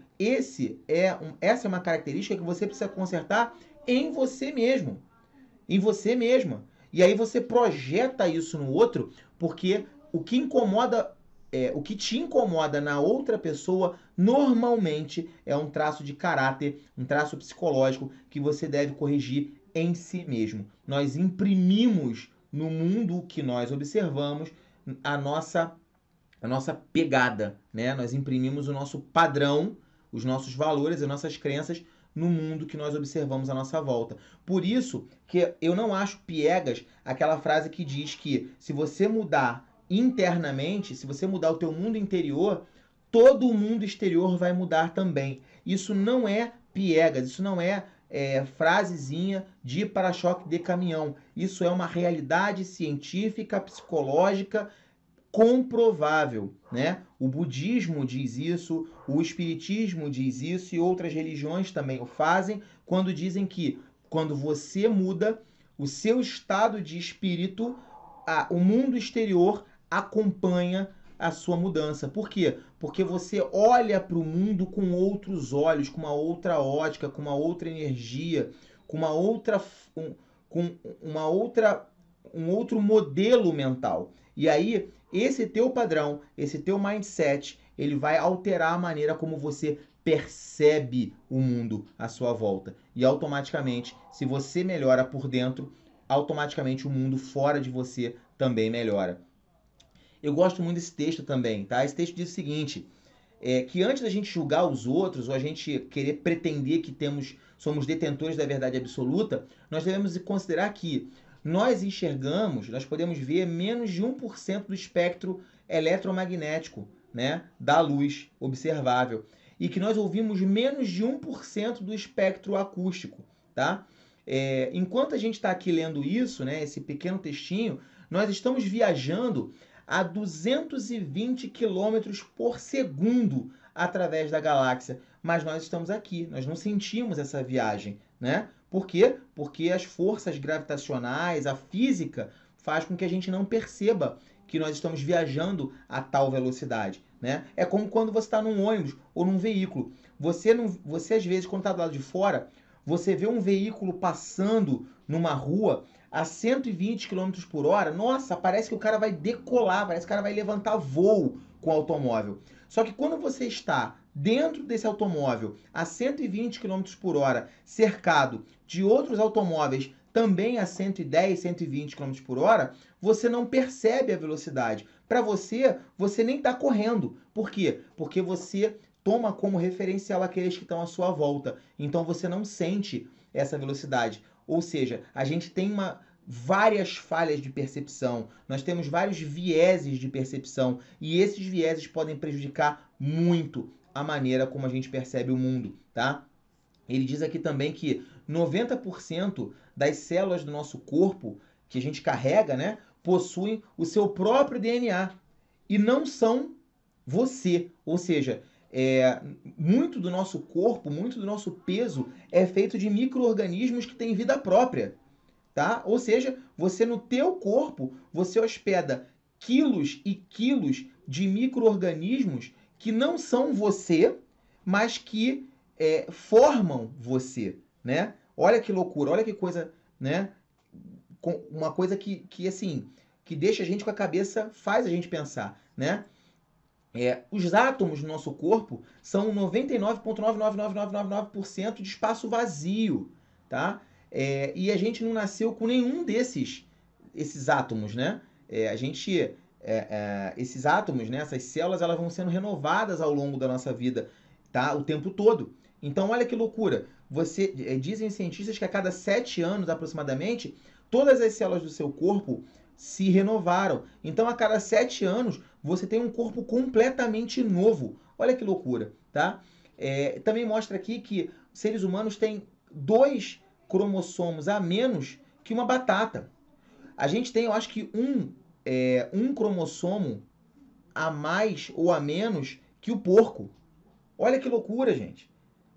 essa é uma característica que você precisa consertar em você mesmo. Em você mesma. E aí você projeta isso no outro, porque o que te incomoda na outra pessoa normalmente é um traço de caráter, um traço psicológico que você deve corrigir em si mesmo. Nós imprimimos no mundo que nós observamos a nossa pegada, né? Nós imprimimos o nosso padrão, os nossos valores, as nossas crenças no mundo que nós observamos à nossa volta. Por isso que eu não acho piegas aquela frase que diz que se você mudar internamente, se você mudar o teu mundo interior, todo o mundo exterior vai mudar também. Isso não é piegas, isso não é frasezinha de para-choque de caminhão. Isso é uma realidade científica, psicológica, comprovável, né? O budismo diz isso, o espiritismo diz isso e outras religiões também o fazem quando dizem que quando você muda o seu estado de espírito, o mundo exterior acompanha a sua mudança. Por quê? Porque você olha para o mundo com outros olhos, com uma outra ótica, com uma outra energia, com um outro modelo mental. E aí, esse teu padrão, esse teu mindset, ele vai alterar a maneira como você percebe o mundo à sua volta. E automaticamente, se você melhora por dentro, automaticamente o mundo fora de você também melhora. Eu gosto muito desse texto também, tá? Esse texto diz o seguinte, que antes da gente julgar os outros, ou a gente querer pretender que somos detentores da verdade absoluta, nós devemos considerar que nós podemos ver menos de 1% do espectro eletromagnético, né, da luz observável, e que nós ouvimos menos de 1% do espectro acústico, tá? Enquanto a gente está aqui lendo isso, né, esse pequeno textinho, nós estamos viajando a 220 km por segundo através da galáxia, mas nós estamos aqui, nós não sentimos essa viagem, né? Por quê? Porque as forças gravitacionais, a física, faz com que a gente não perceba que nós estamos viajando a tal velocidade, né? É como quando você está num ônibus ou num veículo. Você às vezes, quando está do lado de fora, você vê um veículo passando numa rua a 120 km por hora, nossa, parece que o cara vai decolar, parece que o cara vai levantar voo com o automóvel. Só que quando você está dentro desse automóvel a 120 km por hora, cercado de outros automóveis também a 110, 120 km por hora, você não percebe a velocidade. Para você, você nem está correndo. Por quê? Porque você toma como referencial aqueles que estão à sua volta. Então você não sente essa velocidade. Ou seja, a gente tem várias falhas de percepção, nós temos vários vieses de percepção e esses vieses podem prejudicar muito a maneira como a gente percebe o mundo, tá? Ele diz aqui também que 90% das células do nosso corpo que a gente carrega, né, possuem o seu próprio DNA e não são você. Ou seja, muito do nosso corpo, muito do nosso peso é feito de micro-organismos que têm vida própria, tá? Ou seja, você no teu corpo, você hospeda quilos e quilos de micro-organismos que não são você, mas que formam você, né? Olha que loucura, olha que coisa, né? Uma coisa que assim, que deixa a gente com a cabeça, faz a gente pensar, né? Os átomos do nosso corpo são 99,99999% de espaço vazio, tá? E a gente não nasceu com nenhum esses átomos, né? Esses átomos, né? Essas células, elas vão sendo renovadas ao longo da nossa vida, tá? O tempo todo. Então, olha que loucura. Dizem cientistas que a cada 7 anos, aproximadamente, todas as células do seu corpo se renovaram. Então, a cada 7 anos, você tem um corpo completamente novo. Olha que loucura, tá? Também mostra aqui que seres humanos têm 2 cromossomos a menos que uma batata. A gente tem, eu acho que um cromossomo a mais ou a menos que o porco. Olha que loucura, gente.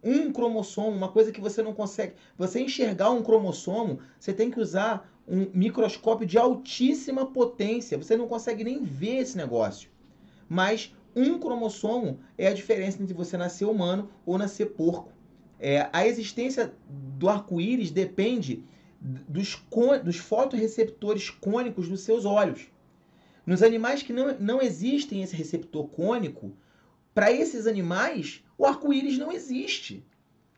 Um cromossomo, uma coisa que você não consegue... Você enxergar um cromossomo, você tem que usar um microscópio de altíssima potência. Você não consegue nem ver esse negócio. Mas um cromossomo é a diferença entre você nascer humano ou nascer porco. A existência do arco-íris depende dos fotorreceptores cônicos dos seus olhos. Nos animais que não existem esse receptor cônico, para esses animais, o arco-íris não existe,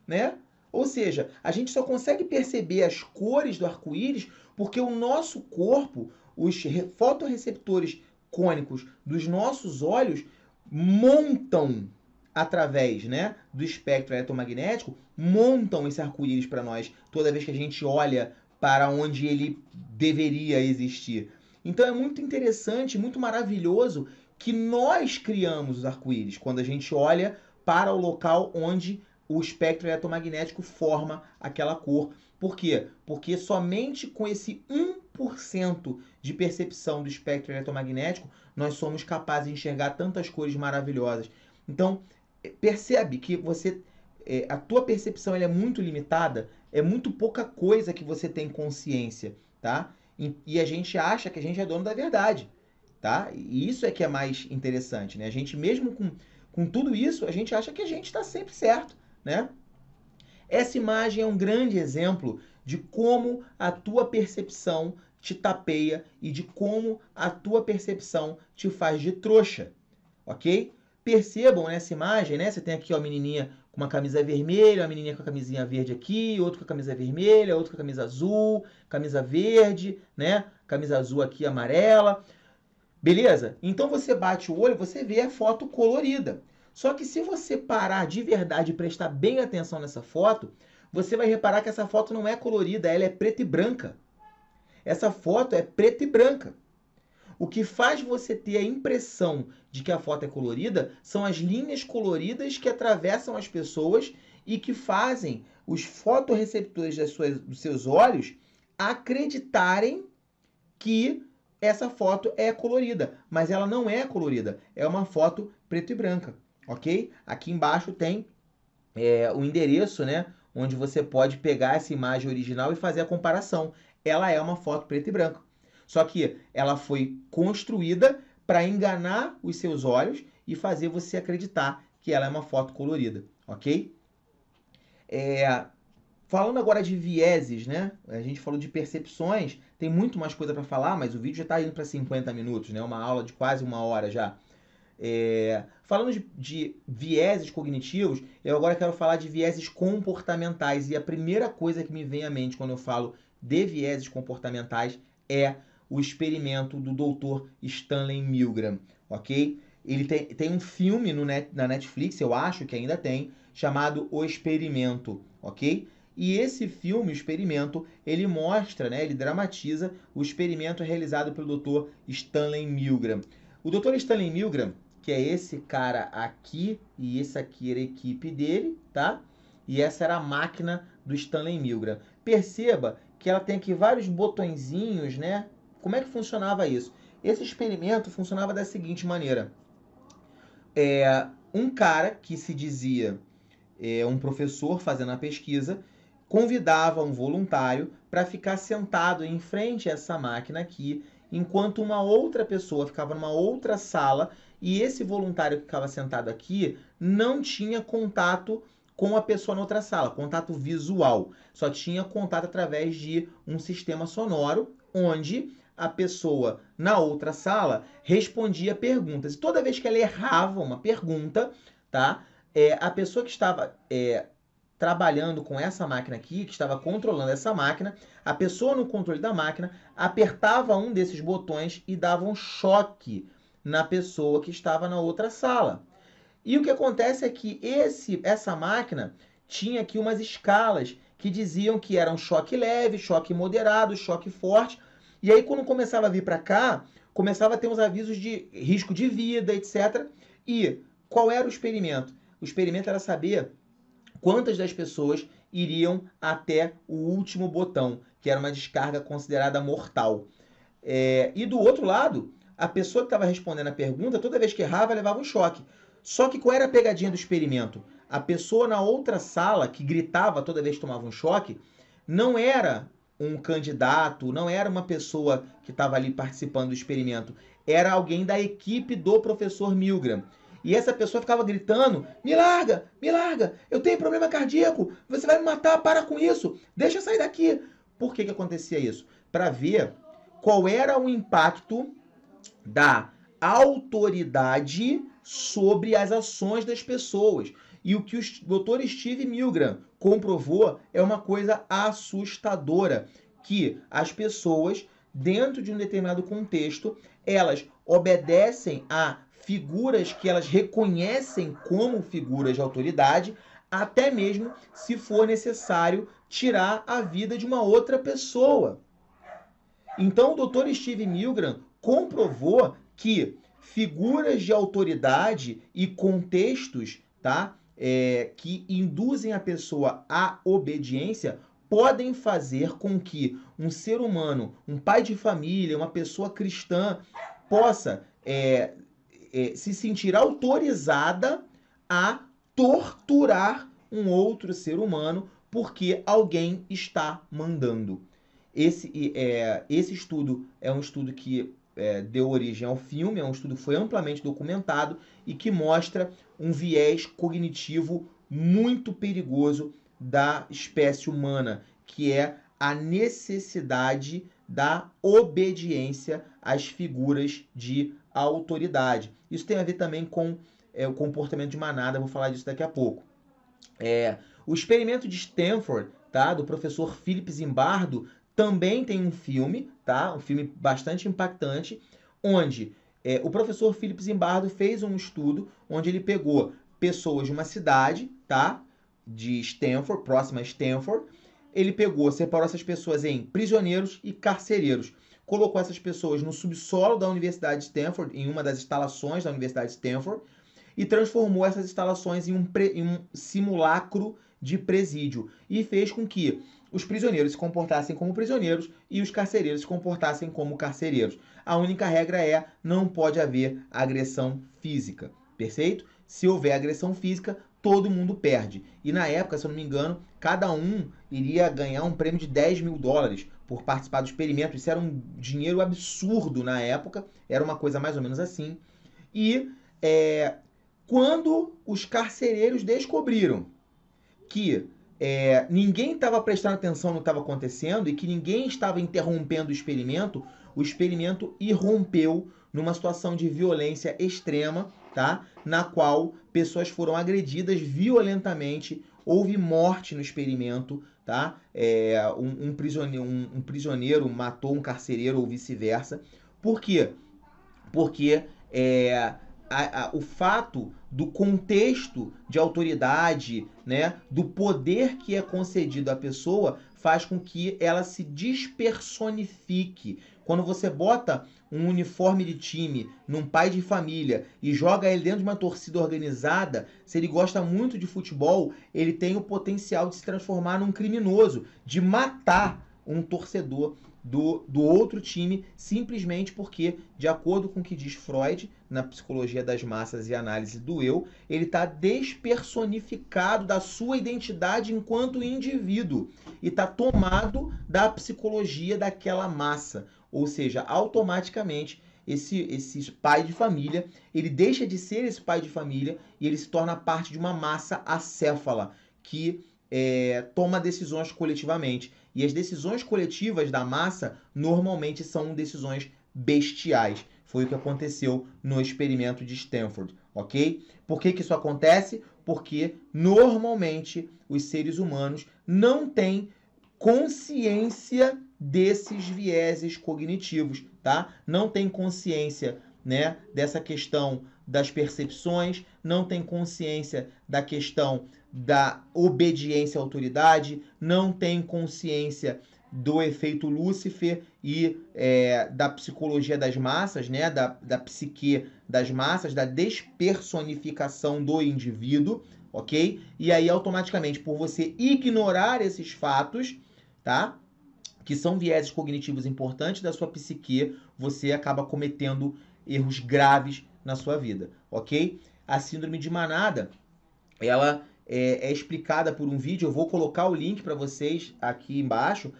né? Ou seja, a gente só consegue perceber as cores do arco-íris porque o nosso corpo, os fotorreceptores cônicos dos nossos olhos montam através, né, do espectro eletromagnético, montam esse arco-íris para nós toda vez que a gente olha para onde ele deveria existir. Então é muito interessante, muito maravilhoso que nós criamos os arco-íris quando a gente olha para o local onde o espectro eletromagnético forma aquela cor. Por quê? Porque somente com esse 1% de percepção do espectro eletromagnético nós somos capazes de enxergar tantas cores maravilhosas. Então, percebe que a tua percepção ela é muito limitada, é muito pouca coisa que você tem consciência, tá? E a gente acha que a gente é dono da verdade, tá? E isso é que é mais interessante, né? A gente mesmo com tudo isso, a gente acha que a gente está sempre certo, né? Essa imagem é um grande exemplo de como a tua percepção te tapeia e de como a tua percepção te faz de trouxa, ok? Percebam nessa imagem, né? Você tem aqui ó, a menininha com uma camisa vermelha, a menininha com a camisinha verde aqui, outro com a camisa vermelha, outro com a camisa azul, camisa verde, né? Camisa azul aqui amarela. Beleza? Então você bate o olho, você vê a foto colorida. Só que se você parar de verdade e prestar bem atenção nessa foto, você vai reparar que essa foto não é colorida, ela é preta e branca. Essa foto é preta e branca. O que faz você ter a impressão de que a foto é colorida são as linhas coloridas que atravessam as pessoas e que fazem os fotorreceptores dos seus olhos acreditarem que essa foto é colorida, mas ela não é colorida, é uma foto preto e branca, ok? Aqui embaixo tem o endereço, né, onde você pode pegar essa imagem original e fazer a comparação. Ela é uma foto preto e branco. Só que ela foi construída para enganar os seus olhos e fazer você acreditar que ela é uma foto colorida, ok? Falando agora de vieses, né? A gente falou de percepções, tem muito mais coisa para falar, mas o vídeo já está indo para 50 minutos, né? Uma aula de quase 1 hora já. Falando de vieses cognitivos, eu agora quero falar de vieses comportamentais. E a primeira coisa que me vem à mente quando eu falo de vieses comportamentais é o experimento do Dr. Stanley Milgram, ok? Ele tem um filme na Netflix, eu acho que ainda tem, chamado O Experimento, ok? E esse filme, o Experimento, ele mostra, né, ele dramatiza o experimento realizado pelo Dr. Stanley Milgram. O Dr. Stanley Milgram, que é esse cara aqui, e essa aqui era a equipe dele, tá? E essa era a máquina do Stanley Milgram. Perceba que ela tem aqui vários botõezinhos, né? Como é que funcionava isso? Esse experimento funcionava da seguinte maneira. Um cara que se dizia um professor fazendo a pesquisa, convidava um voluntário para ficar sentado em frente a essa máquina aqui, enquanto uma outra pessoa ficava numa outra sala, e esse voluntário que ficava sentado aqui não tinha contato com a pessoa na outra sala, contato visual. Só tinha contato através de um sistema sonoro, onde a pessoa na outra sala respondia perguntas. E toda vez que ela errava uma pergunta, tá? A pessoa que estava trabalhando com essa máquina aqui, que estava controlando essa máquina, a pessoa no controle da máquina apertava um desses botões e dava um choque na pessoa que estava na outra sala. E o que acontece é que essa máquina tinha aqui umas escalas que diziam que era um choque leve, choque moderado, choque forte. E aí quando começava a vir para cá, começava a ter uns avisos de risco de vida, etc. E qual era o experimento? O experimento era saber quantas das pessoas iriam até o último botão, que era uma descarga considerada mortal. E do outro lado, a pessoa que estava respondendo a pergunta, toda vez que errava, levava um choque. Só que qual era a pegadinha do experimento? A pessoa na outra sala, que gritava toda vez que tomava um choque, não era um candidato, não era uma pessoa que estava ali participando do experimento, era alguém da equipe do professor Milgram. E essa pessoa ficava gritando, me larga, eu tenho problema cardíaco, você vai me matar, para com isso, deixa eu sair daqui. Por que acontecia isso? Para ver qual era o impacto da autoridade sobre as ações das pessoas. E o que o Dr. Steve Milgram comprovou é uma coisa assustadora, que as pessoas, dentro de um determinado contexto, elas obedecem a figuras que elas reconhecem como figuras de autoridade, até mesmo se for necessário tirar a vida de uma outra pessoa. Então o Dr. Steve Milgram comprovou que figuras de autoridade e contextos, tá, que induzem a pessoa à obediência podem fazer com que um ser humano, um pai de família, uma pessoa cristã, possa se sentir autorizada a torturar um outro ser humano porque alguém está mandando. Esse estudo é um estudo que deu origem ao filme, é um estudo que foi amplamente documentado e que mostra um viés cognitivo muito perigoso da espécie humana, que é a necessidade da obediência às figuras de autoridade. Isso tem a ver também com o comportamento de manada, vou falar disso daqui a pouco. O experimento de Stanford, tá, do professor Philip Zimbardo, também tem um filme, tá, um filme bastante impactante, onde o professor Philip Zimbardo fez um estudo onde ele pegou pessoas de uma cidade, tá, de Stanford, próxima a Stanford. Ele separou essas pessoas em prisioneiros e carcereiros. colocou essas pessoas no subsolo da Universidade de Stanford, em uma das instalações da Universidade de Stanford, e transformou essas instalações em um simulacro de presídio e fez com que os prisioneiros se comportassem como prisioneiros e os carcereiros se comportassem como carcereiros. A única regra é: não pode haver agressão física, perfeito? Se houver agressão física, todo mundo perde. E na época, se eu não me engano, cada um iria ganhar um prêmio de $10.000 por participar do experimento. Isso era um dinheiro absurdo na época, era uma coisa mais ou menos assim. E quando os carcereiros descobriram que ninguém estava prestando atenção no que estava acontecendo e que ninguém estava interrompendo o experimento irrompeu numa situação de violência extrema, tá? Na qual pessoas foram agredidas violentamente, houve morte no experimento, tá? Um prisioneiro matou um carcereiro ou vice-versa. Por quê? Porque o fato do contexto de autoridade, né, do poder que é concedido à pessoa, faz com que ela se despersonifique. Quando você bota um uniforme de time num pai de família e joga ele dentro de uma torcida organizada, se ele gosta muito de futebol, ele tem o potencial de se transformar num criminoso, de matar um torcedor do outro time, simplesmente porque, de acordo com o que diz Freud, na psicologia das massas e análise do eu, ele está despersonificado da sua identidade enquanto indivíduo e está tomado da psicologia daquela massa. Ou seja, automaticamente, esse pai de família, ele deixa de ser esse pai de família e ele se torna parte de uma massa acéfala que toma decisões coletivamente. E as decisões coletivas da massa normalmente são decisões bestiais. Foi o que aconteceu no experimento de Stanford, ok? Por que isso acontece? Porque normalmente os seres humanos não têm consciência desses vieses cognitivos, tá? Não tem consciência, né, dessa questão das percepções, não tem consciência da questão da obediência à autoridade, não tem consciência do efeito Lúcifer e da psicologia das massas, né, da psique das massas, da despersonificação do indivíduo, ok? E aí, automaticamente, por você ignorar esses fatos, tá? Que são vieses cognitivos importantes da sua psique, você acaba cometendo erros graves na sua vida, ok? A síndrome de manada, ela é explicada por um vídeo, eu vou colocar o link para vocês aqui embaixo.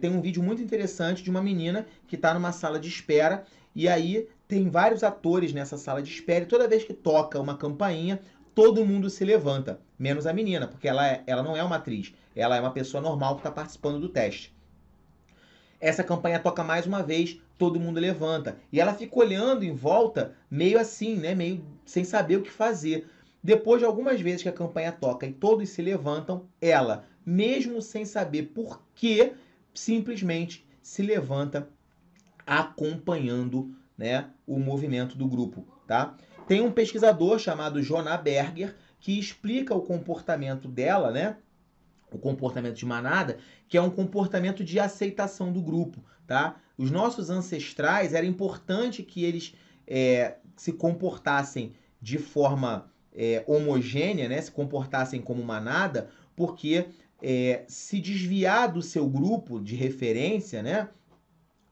Tem um vídeo muito interessante de uma menina que está numa sala de espera e aí tem vários atores nessa sala de espera e toda vez que toca uma campainha, todo mundo se levanta, menos a menina, porque ela não é uma atriz, ela é uma pessoa normal que está participando do teste. Essa campanha toca mais uma vez, todo mundo levanta. E ela fica olhando em volta, meio assim, né? Meio sem saber o que fazer. Depois de algumas vezes que a campanha toca e todos se levantam, ela, mesmo sem saber por que, simplesmente se levanta acompanhando, né, o movimento do grupo, tá? Tem um pesquisador chamado Jonah Berger que explica o comportamento dela, né? O comportamento de manada, que é um comportamento de aceitação do grupo, tá? Os nossos ancestrais, era importante que eles se comportassem de forma homogênea, né? Se comportassem como manada, porque se desviar do seu grupo de referência, né?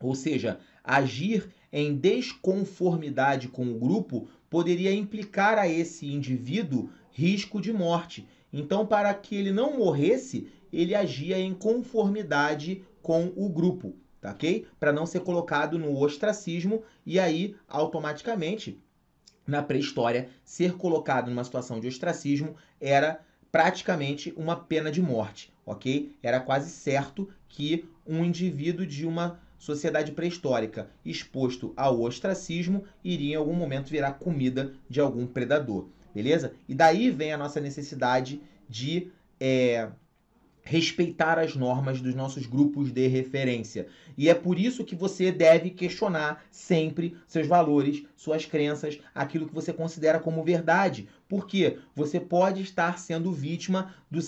Ou seja, agir em desconformidade com o grupo, poderia implicar a esse indivíduo risco de morte. Então, para que ele não morresse, ele agia em conformidade com o grupo, tá, ok? Para não ser colocado no ostracismo e aí, automaticamente, na pré-história, ser colocado numa situação de ostracismo era praticamente uma pena de morte, ok? Era quase certo que um indivíduo de uma sociedade pré-histórica exposto ao ostracismo iria em algum momento virar comida de algum predador. Beleza? E daí vem a nossa necessidade de respeitar as normas dos nossos grupos de referência. E é por isso que você deve questionar sempre seus valores, suas crenças, aquilo que você considera como verdade. Porque você pode estar sendo vítima do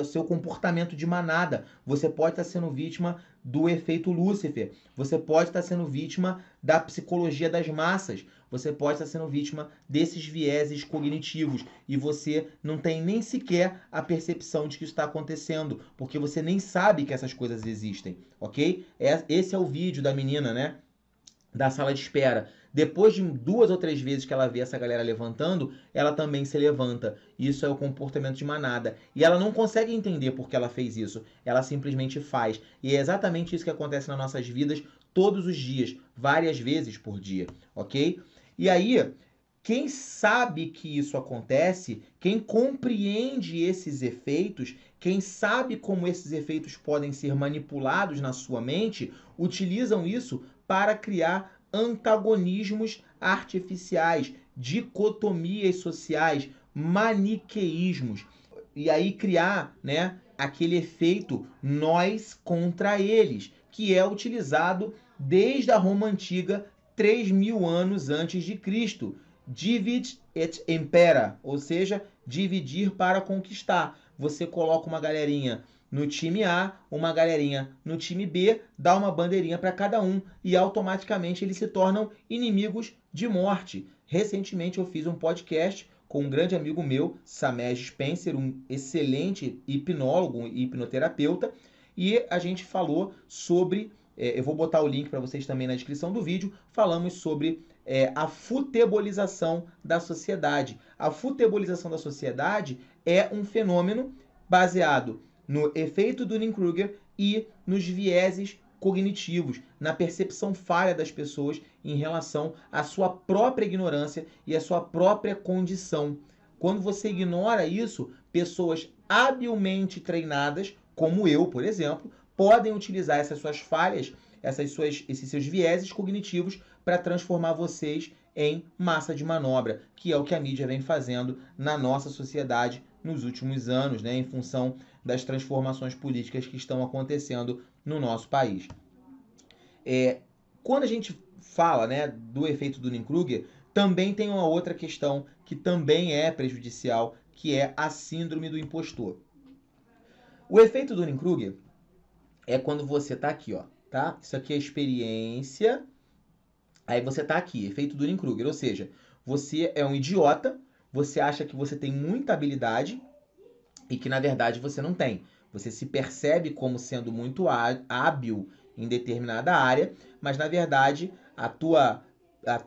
seu comportamento de manada. Você pode estar sendo vítima do efeito Lúcifer. Você pode estar sendo vítima da psicologia das massas. Você pode estar sendo vítima desses vieses cognitivos e você não tem nem sequer a percepção de que isso está acontecendo, porque você nem sabe que essas coisas existem, ok? Esse é o vídeo da menina, né? Da sala de espera. Depois de 2 ou 3 vezes que ela vê essa galera levantando, ela também se levanta. Isso é o comportamento de manada. E ela não consegue entender por que ela fez isso. Ela simplesmente faz. E é exatamente isso que acontece nas nossas vidas todos os dias, várias vezes por dia, ok? E aí, quem sabe que isso acontece, quem compreende esses efeitos, quem sabe como esses efeitos podem ser manipulados na sua mente, utilizam isso para criar antagonismos artificiais, dicotomias sociais, maniqueísmos. E aí criar, né, aquele efeito nós contra eles, que é utilizado desde a Roma Antiga, 3.000 anos antes de Cristo. Divide et impera, ou seja, dividir para conquistar. Você coloca uma galerinha no time A, uma galerinha no time B, dá uma bandeirinha para cada um e automaticamente eles se tornam inimigos de morte. Recentemente eu fiz um podcast com um grande amigo meu, Samej Spencer, um excelente hipnólogo e hipnoterapeuta, e a gente falou sobre, eu vou botar o link para vocês também na descrição do vídeo, falamos sobre a futebolização da sociedade. A futebolização da sociedade é um fenômeno baseado no efeito Dunning-Kruger e nos vieses cognitivos, na percepção falha das pessoas em relação à sua própria ignorância e à sua própria condição. Quando você ignora isso, pessoas habilmente treinadas, como eu, por exemplo, podem utilizar essas suas falhas, esses seus vieses cognitivos para transformar vocês em massa de manobra, que é o que a mídia vem fazendo na nossa sociedade nos últimos anos, né, em função das transformações políticas que estão acontecendo no nosso país. Quando a gente fala, né, do efeito Dunning-Kruger, também tem uma outra questão que também é prejudicial, que é a síndrome do impostor. O efeito Dunning-Kruger é quando você está aqui, ó, tá? Isso aqui é experiência, aí você está aqui, efeito Dunning-Kruger, ou seja, você é um idiota, você acha que você tem muita habilidade e que, na verdade, você não tem. Você se percebe como sendo muito hábil em determinada área, mas, na verdade, a tua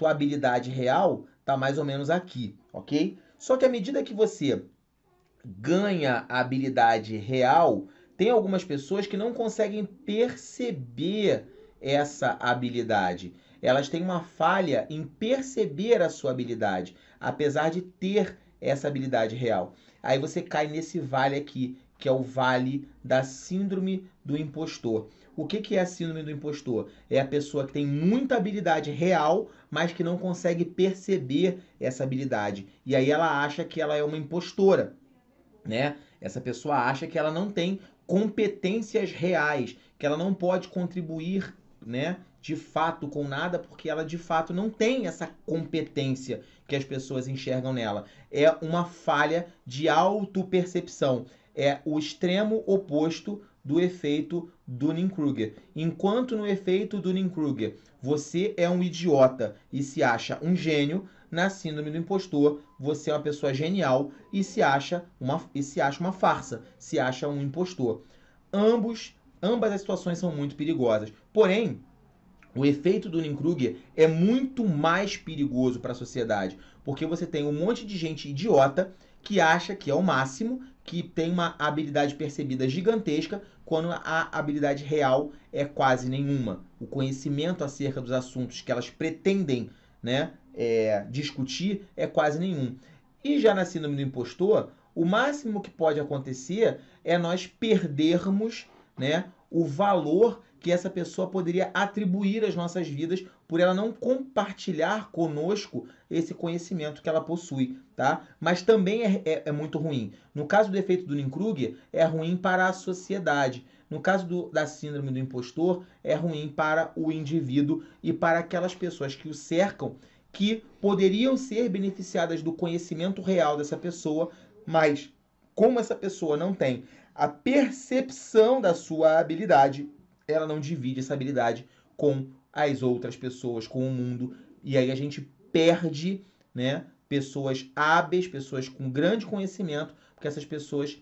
habilidade real está mais ou menos aqui, ok? Só que à medida que você ganha a habilidade real, tem algumas pessoas que não conseguem perceber essa habilidade. Elas têm uma falha em perceber a sua habilidade, apesar de ter essa habilidade real. Aí você cai nesse vale aqui, que é o vale da síndrome do impostor. O que é a síndrome do impostor? É a pessoa que tem muita habilidade real, mas que não consegue perceber essa habilidade. E aí ela acha que ela é uma impostora, né? Essa pessoa acha que ela não tem competências reais, que ela não pode contribuir, né, de fato com nada, porque ela de fato não tem essa competência que as pessoas enxergam nela. É uma falha de autopercepção. É o extremo oposto do efeito Dunning-Kruger. Enquanto no efeito Dunning-Kruger você é um idiota e se acha um gênio, na síndrome do impostor você é uma pessoa genial e se acha uma farsa, se acha um impostor. Ambas as situações são muito perigosas. Porém, o efeito Dunning-Kruger é muito mais perigoso para a sociedade, porque você tem um monte de gente idiota que acha que é o máximo, que tem uma habilidade percebida gigantesca, quando a habilidade real é quase nenhuma. O conhecimento acerca dos assuntos que elas pretendem, né, discutir é quase nenhum. E já na síndrome do impostor, o máximo que pode acontecer é nós perdermos, né, o valor que essa pessoa poderia atribuir às nossas vidas por ela não compartilhar conosco esse conhecimento que ela possui, tá? Mas também é muito ruim. No caso do efeito Dunning-Kruger, é ruim para a sociedade. No caso da síndrome do impostor, é ruim para o indivíduo e para aquelas pessoas que o cercam, que poderiam ser beneficiadas do conhecimento real dessa pessoa, mas como essa pessoa não tem a percepção da sua habilidade, ela não divide essa habilidade com as outras pessoas, com o mundo, e aí a gente perde, né, pessoas hábeis, pessoas com grande conhecimento, porque essas pessoas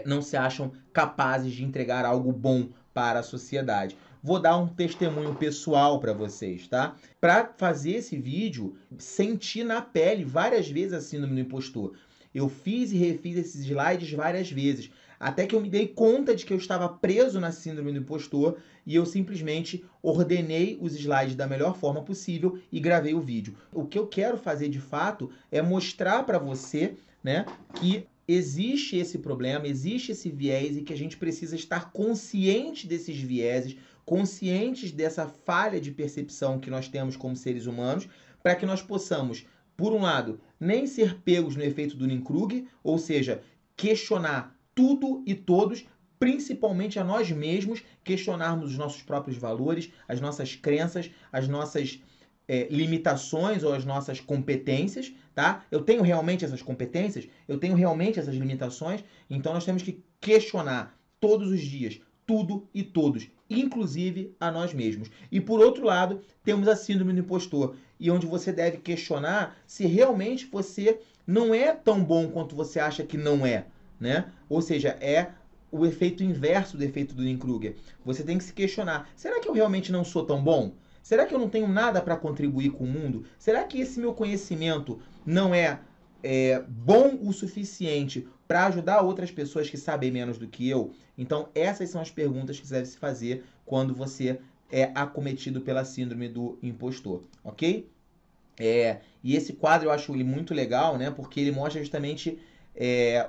não se acham capazes de entregar algo bom para a sociedade. Vou dar um testemunho pessoal para vocês, tá? Para fazer esse vídeo, senti na pele várias vezes a síndrome do impostor. Eu fiz e refiz esses slides várias vezes, até que eu me dei conta de que eu estava preso na síndrome do impostor e eu simplesmente ordenei os slides da melhor forma possível e gravei o vídeo. O que eu quero fazer de fato é mostrar para você, né, que existe esse problema, existe esse viés e que a gente precisa estar consciente desses vieses, conscientes dessa falha de percepção que nós temos como seres humanos, para que nós possamos, por um lado, nem ser pegos no efeito do Dunning-Kruger, ou seja, questionar tudo e todos, principalmente a nós mesmos, questionarmos os nossos próprios valores, as nossas crenças, as nossas limitações ou as nossas competências, tá? Eu tenho realmente essas competências? Eu tenho realmente essas limitações? Então nós temos que questionar todos os dias, tudo e todos, inclusive a nós mesmos. E por outro lado, temos a síndrome do impostor, e onde você deve questionar se realmente você não é tão bom quanto você acha que não é, né? Ou seja, é o efeito inverso do efeito do Dunning-Kruger. Você tem que se questionar, será que eu realmente não sou tão bom? Será que eu não tenho nada para contribuir com o mundo? Será que esse meu conhecimento não é bom o suficiente para ajudar outras pessoas que sabem menos do que eu? Então, essas são as perguntas que você deve se fazer quando você é acometido pela síndrome do impostor, ok? E esse quadro eu acho ele muito legal, né? Porque ele mostra justamente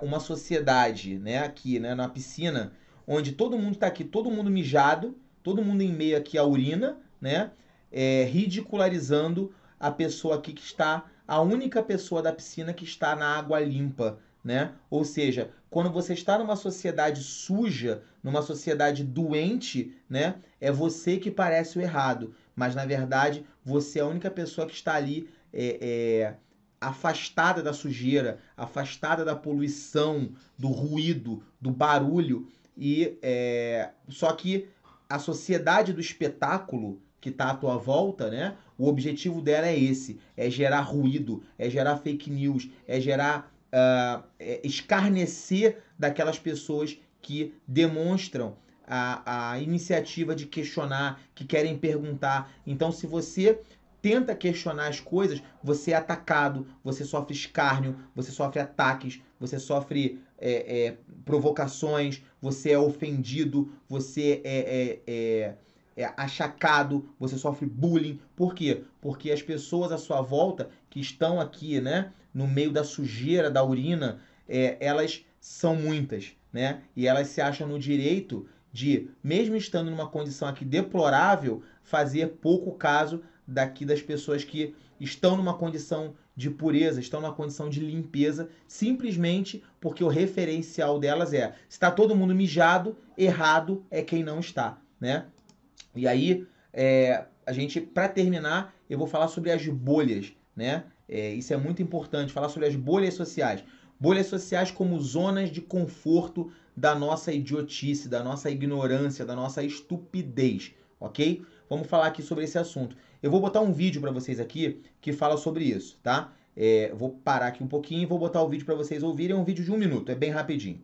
uma sociedade, né? Aqui, né? Na piscina, onde todo mundo está aqui, todo mundo mijado, todo mundo em meio aqui à urina, né? Ridicularizando a pessoa aqui que está, a única pessoa da piscina que está na água limpa, né? Ou seja, quando você está numa sociedade suja, numa sociedade doente, né? É você que parece o errado, mas na verdade você é a única pessoa que está ali afastada da sujeira, afastada da poluição, do ruído, do barulho, e só que a sociedade do espetáculo que está à tua volta, né? O objetivo dela é esse, é gerar ruído, é gerar fake news, é gerar escarnecer daquelas pessoas que demonstram a iniciativa de questionar, que querem perguntar. Então, se você tenta questionar as coisas, você é atacado, você sofre escárnio, você sofre ataques, você sofre provocações, você é ofendido, você é achacado, você sofre bullying. Por quê? Porque as pessoas à sua volta, que estão aqui, né, no meio da sujeira, da urina, elas são muitas, né? E elas se acham no direito de, mesmo estando numa condição aqui deplorável, fazer pouco caso daqui das pessoas que estão numa condição de pureza, estão numa condição de limpeza, simplesmente porque o referencial delas se está todo mundo mijado, errado é quem não está, né? E aí, a gente, para terminar, eu vou falar sobre as bolhas, né? Isso é muito importante, falar sobre as bolhas sociais. Bolhas sociais como zonas de conforto da nossa idiotice, da nossa ignorância, da nossa estupidez, ok? Vamos falar aqui sobre esse assunto. Eu vou botar um vídeo para vocês aqui que fala sobre isso, tá? Vou parar aqui um pouquinho e vou botar o vídeo para vocês ouvirem. É um vídeo de 1 minuto, é bem rapidinho.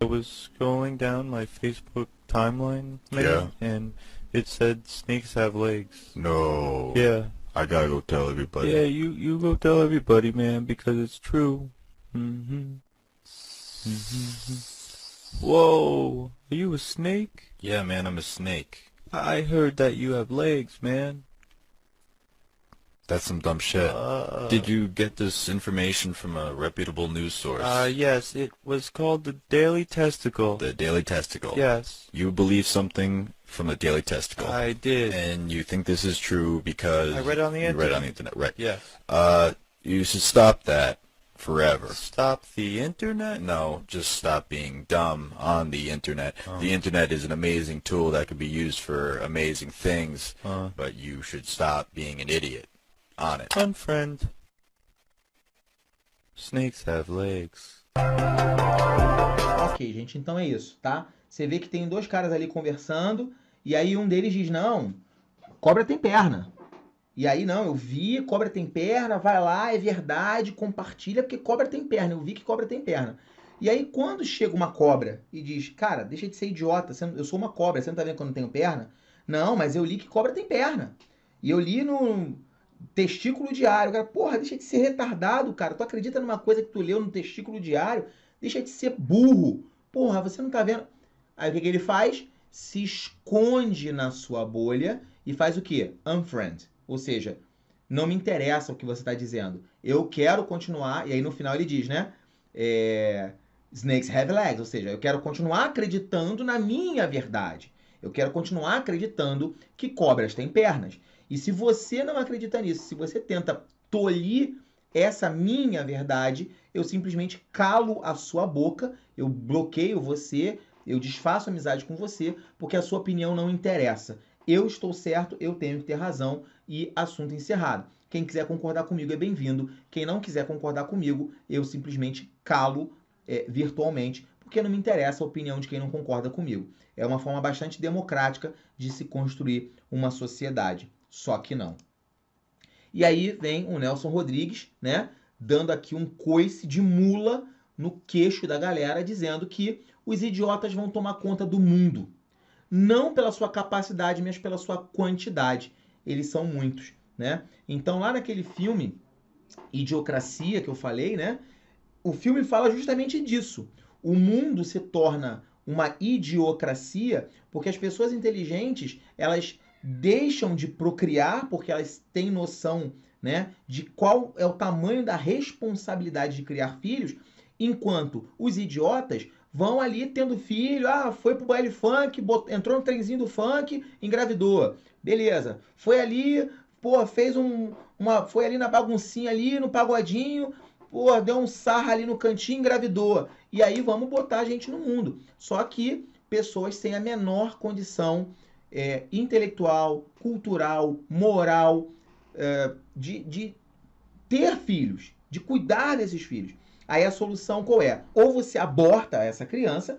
I was scrolling down my Facebook timeline, man, Yeah. and it said snakes have legs. No. Yeah. I gotta go tell everybody. Yeah, you go tell everybody, man, because it's true. Mm-hmm. Mm-hmm. Whoa, are you a snake? Yeah, man, I'm a snake. I heard that you have legs, man. That's some dumb shit. Did you get this information from a reputable news source? Yes, it was called the Daily Testicle. The Daily Testicle. Yes, You believe something from the Daily Testicle. I did. And you think this is true because I read it on the you read it on the internet. internet, right? Yes. You should stop that forever. Stop the internet? No, just stop being dumb on the internet. The internet is an amazing tool that could be used for amazing things, but you should stop being an idiot on it. Unfriend. Snakes have legs. Ok, gente, então é isso, tá? você vê que tem 2 caras ali conversando, e aí um deles diz, não, cobra tem perna. E aí, não, eu vi, cobra tem perna, vai lá, é verdade, compartilha, porque cobra tem perna, eu vi que cobra tem perna. E aí, quando chega uma cobra e diz, cara, deixa de ser idiota, eu sou uma cobra, você não tá vendo que eu não tenho perna? Não, mas eu li que cobra tem perna. E eu li no testículo diário. Cara, porra, deixa de ser retardado, cara. Tu acredita numa coisa que tu leu no testículo diário? Deixa de ser burro. Porra, você não tá vendo? Aí o que ele faz? Se esconde na sua bolha e faz o quê? Unfriend. Ou seja, não me interessa o que você está dizendo. Eu quero continuar. E aí no final ele diz, né? Snakes have legs. Ou seja, eu quero continuar acreditando na minha verdade. Eu quero continuar acreditando que cobras têm pernas. E se você não acredita nisso, se você tenta tolir essa minha verdade, eu simplesmente calo a sua boca, eu bloqueio você, eu desfaço amizade com você, porque a sua opinião não interessa. Eu estou certo, eu tenho que ter razão e assunto encerrado. Quem quiser concordar comigo é bem-vindo. Quem não quiser concordar comigo, eu simplesmente calo virtualmente, porque não me interessa a opinião de quem não concorda comigo. É uma forma bastante democrática de se construir uma sociedade. Só que não. E aí vem o Nelson Rodrigues, né, dando aqui um coice de mula no queixo da galera, dizendo que os idiotas vão tomar conta do mundo. Não pela sua capacidade, mas pela sua quantidade. Eles são muitos, né? Então, lá naquele filme, Idiocracia, que eu falei, né? O filme fala justamente disso. O mundo se torna uma idiocracia porque as pessoas inteligentes, elas deixam de procriar porque elas têm noção, né, de qual é o tamanho da responsabilidade de criar filhos, enquanto os idiotas vão ali tendo filho, foi pro baile funk, entrou no trenzinho do funk, engravidou. Beleza. Foi ali, fez foi ali na baguncinha ali, no pagodinho, deu um sarra ali no cantinho, engravidou. E aí vamos botar a gente no mundo. Só que pessoas sem a menor condição intelectual, cultural, moral, de ter filhos, de cuidar desses filhos. Aí a solução qual é? Ou você aborta essa criança,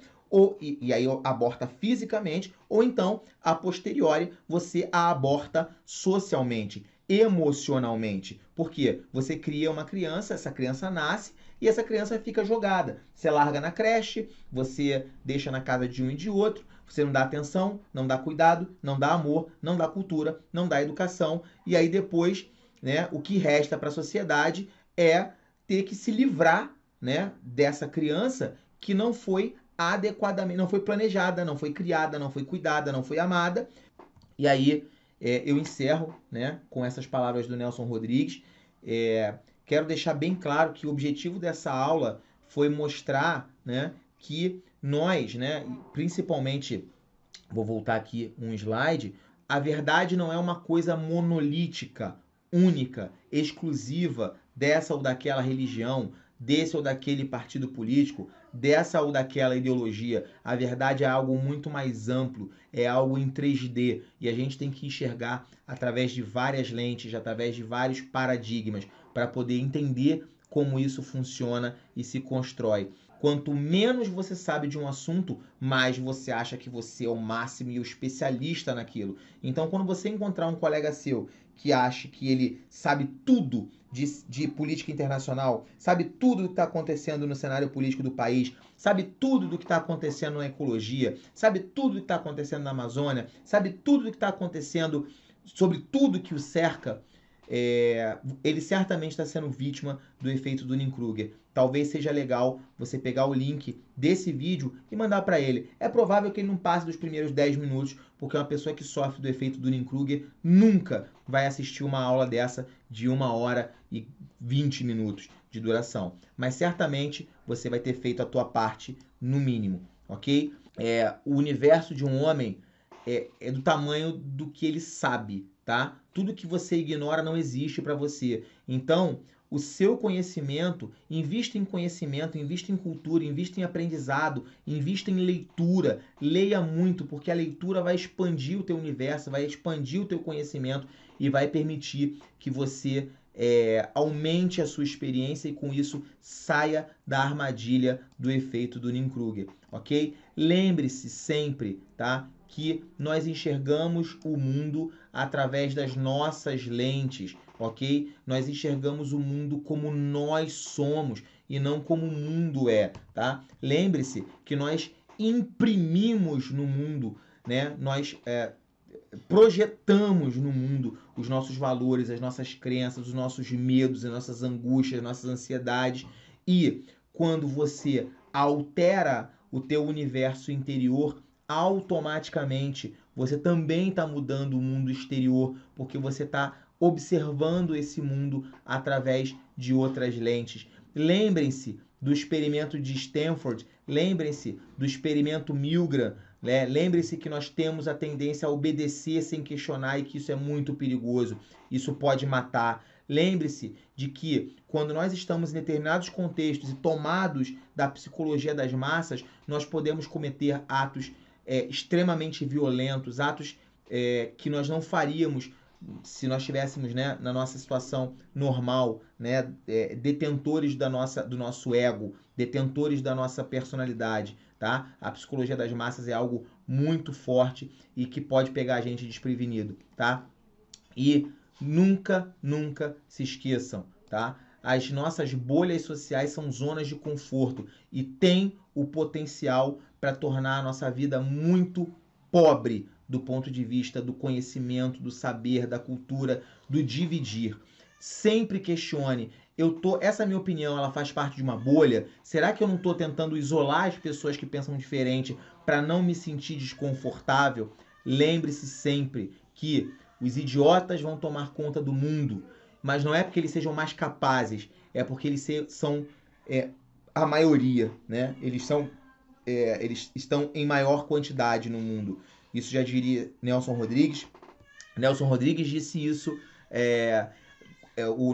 e aí aborta fisicamente, ou então, a posteriori, você a aborta socialmente, emocionalmente. Por quê? Você cria uma criança, essa criança nasce, e essa criança fica jogada. Você larga na creche, você deixa na casa de um e de outro, você não dá atenção, não dá cuidado, não dá amor, não dá cultura, não dá educação, e aí depois, né, o que resta para a sociedade é ter que se livrar, né, dessa criança que não foi adequadamente, não foi planejada, não foi criada, não foi cuidada, não foi amada. E aí eu encerro, né, com essas palavras do Nelson Rodrigues. Quero deixar bem claro que o objetivo dessa aula foi mostrar, né, que nós, né, principalmente, vou voltar aqui um slide, a verdade não é uma coisa monolítica, única, exclusiva dessa ou daquela religião, desse ou daquele partido político, dessa ou daquela ideologia. A verdade é algo muito mais amplo, é algo em 3D, e a gente tem que enxergar através de várias lentes, através de vários paradigmas, para poder entender como isso funciona e se constrói. Quanto menos você sabe de um assunto, mais você acha que você é o máximo e o especialista naquilo. Então, quando você encontrar um colega seu que acha que ele sabe tudo de política internacional, sabe tudo do que está acontecendo no cenário político do país, sabe tudo do que está acontecendo na ecologia, sabe tudo do que está acontecendo na Amazônia, sabe tudo do que está acontecendo sobre tudo que o cerca, ele certamente está sendo vítima do efeito Dunning-Kruger. Talvez seja legal você pegar o link desse vídeo e mandar para ele. É provável que ele não passe dos primeiros 10 minutos, porque uma pessoa que sofre do efeito Dunning-Kruger nunca vai assistir uma aula dessa de 1 hora e 20 minutos de duração. Mas certamente você vai ter feito a tua parte no mínimo, ok? O universo de um homem é do tamanho do que ele sabe, tá? Tudo que você ignora não existe para você. Então, o seu conhecimento, invista em conhecimento, invista em cultura, invista em aprendizado, invista em leitura. Leia muito, porque a leitura vai expandir o teu universo, vai expandir o teu conhecimento e vai permitir que você aumente a sua experiência e com isso saia da armadilha do efeito Dunning-Kruger, ok? Lembre-se sempre, tá, que nós enxergamos o mundo através das nossas lentes, ok? Nós enxergamos o mundo como nós somos e não como o mundo é, tá? Lembre-se que nós imprimimos no mundo, né? Nós projetamos no mundo os nossos valores, as nossas crenças, os nossos medos, as nossas angústias, as nossas ansiedades. E quando você altera o teu universo interior, automaticamente você também está mudando o mundo exterior, porque você está observando esse mundo através de outras lentes. Lembrem-se do experimento de Stanford, lembrem-se do experimento Milgram, né? Lembre-se que nós temos a tendência a obedecer sem questionar e que isso é muito perigoso. Isso pode matar. Lembre-se de que quando nós estamos em determinados contextos e tomados da psicologia das massas, nós podemos cometer atos extremamente violentos, atos que nós não faríamos se nós estivéssemos, né, na nossa situação normal, né, detentores do nosso ego, detentores da nossa personalidade, tá? A psicologia das massas é algo muito forte e que pode pegar a gente desprevenido, tá? E nunca, nunca se esqueçam, tá? As nossas bolhas sociais são zonas de conforto e tem o potencial para tornar a nossa vida muito pobre do ponto de vista do conhecimento, do saber, da cultura, do dividir. Sempre questione. Essa minha opinião, ela faz parte de uma bolha? Será que eu não estou tentando isolar as pessoas que pensam diferente para não me sentir desconfortável? Lembre-se sempre que os idiotas vão tomar conta do mundo, mas não é porque eles sejam mais capazes, é porque eles são a maioria, né? Eles estão em maior quantidade no mundo. Isso já diria Nelson Rodrigues. Nelson Rodrigues disse isso. O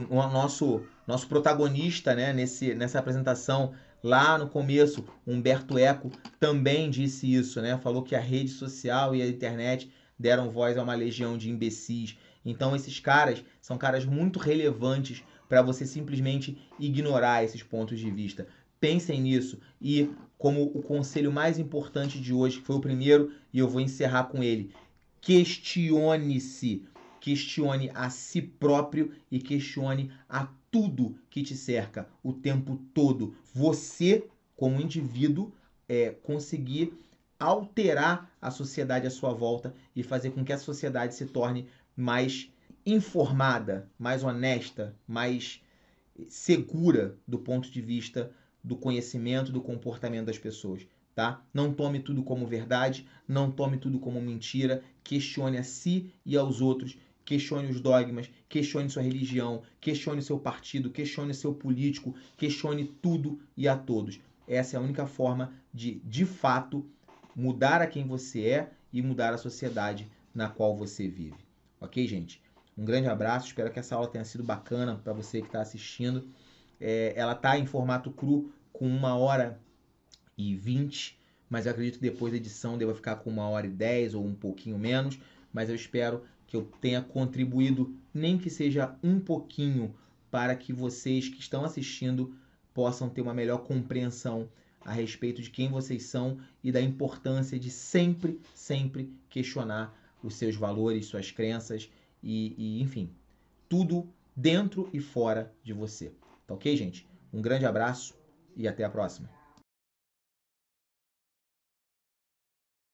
nosso protagonista, né, nessa apresentação lá no começo, Humberto Eco, também disse isso, né? Falou que a rede social e a internet deram voz a uma legião de imbecis. Então esses caras são caras muito relevantes para você simplesmente ignorar esses pontos de vista. Pensem nisso e, como o conselho mais importante de hoje, que foi o primeiro e eu vou encerrar com ele, questione-se. Questione a si próprio e questione a tudo que te cerca o tempo todo. Você, como indivíduo, conseguir alterar a sociedade à sua volta e fazer com que a sociedade se torne mais informada, mais honesta, mais segura do ponto de vista do conhecimento, do comportamento das pessoas. Tá? Não tome tudo como verdade, não tome tudo como mentira, questione a si e aos outros, questione os dogmas, questione sua religião, questione seu partido, questione seu político, questione tudo e a todos. Essa é a única forma de fato, mudar a quem você é e mudar a sociedade na qual você vive. Ok, gente? Um grande abraço, espero que essa aula tenha sido bacana para você que está assistindo. Ela está em formato cru, com 1h20, mas eu acredito que depois da edição deva ficar com 1h10 ou um pouquinho menos, mas eu espero que eu tenha contribuído, nem que seja um pouquinho, para que vocês que estão assistindo possam ter uma melhor compreensão a respeito de quem vocês são e da importância de sempre, sempre questionar os seus valores, suas crenças e enfim, tudo dentro e fora de você. Tá ok, gente? Um grande abraço e até a próxima.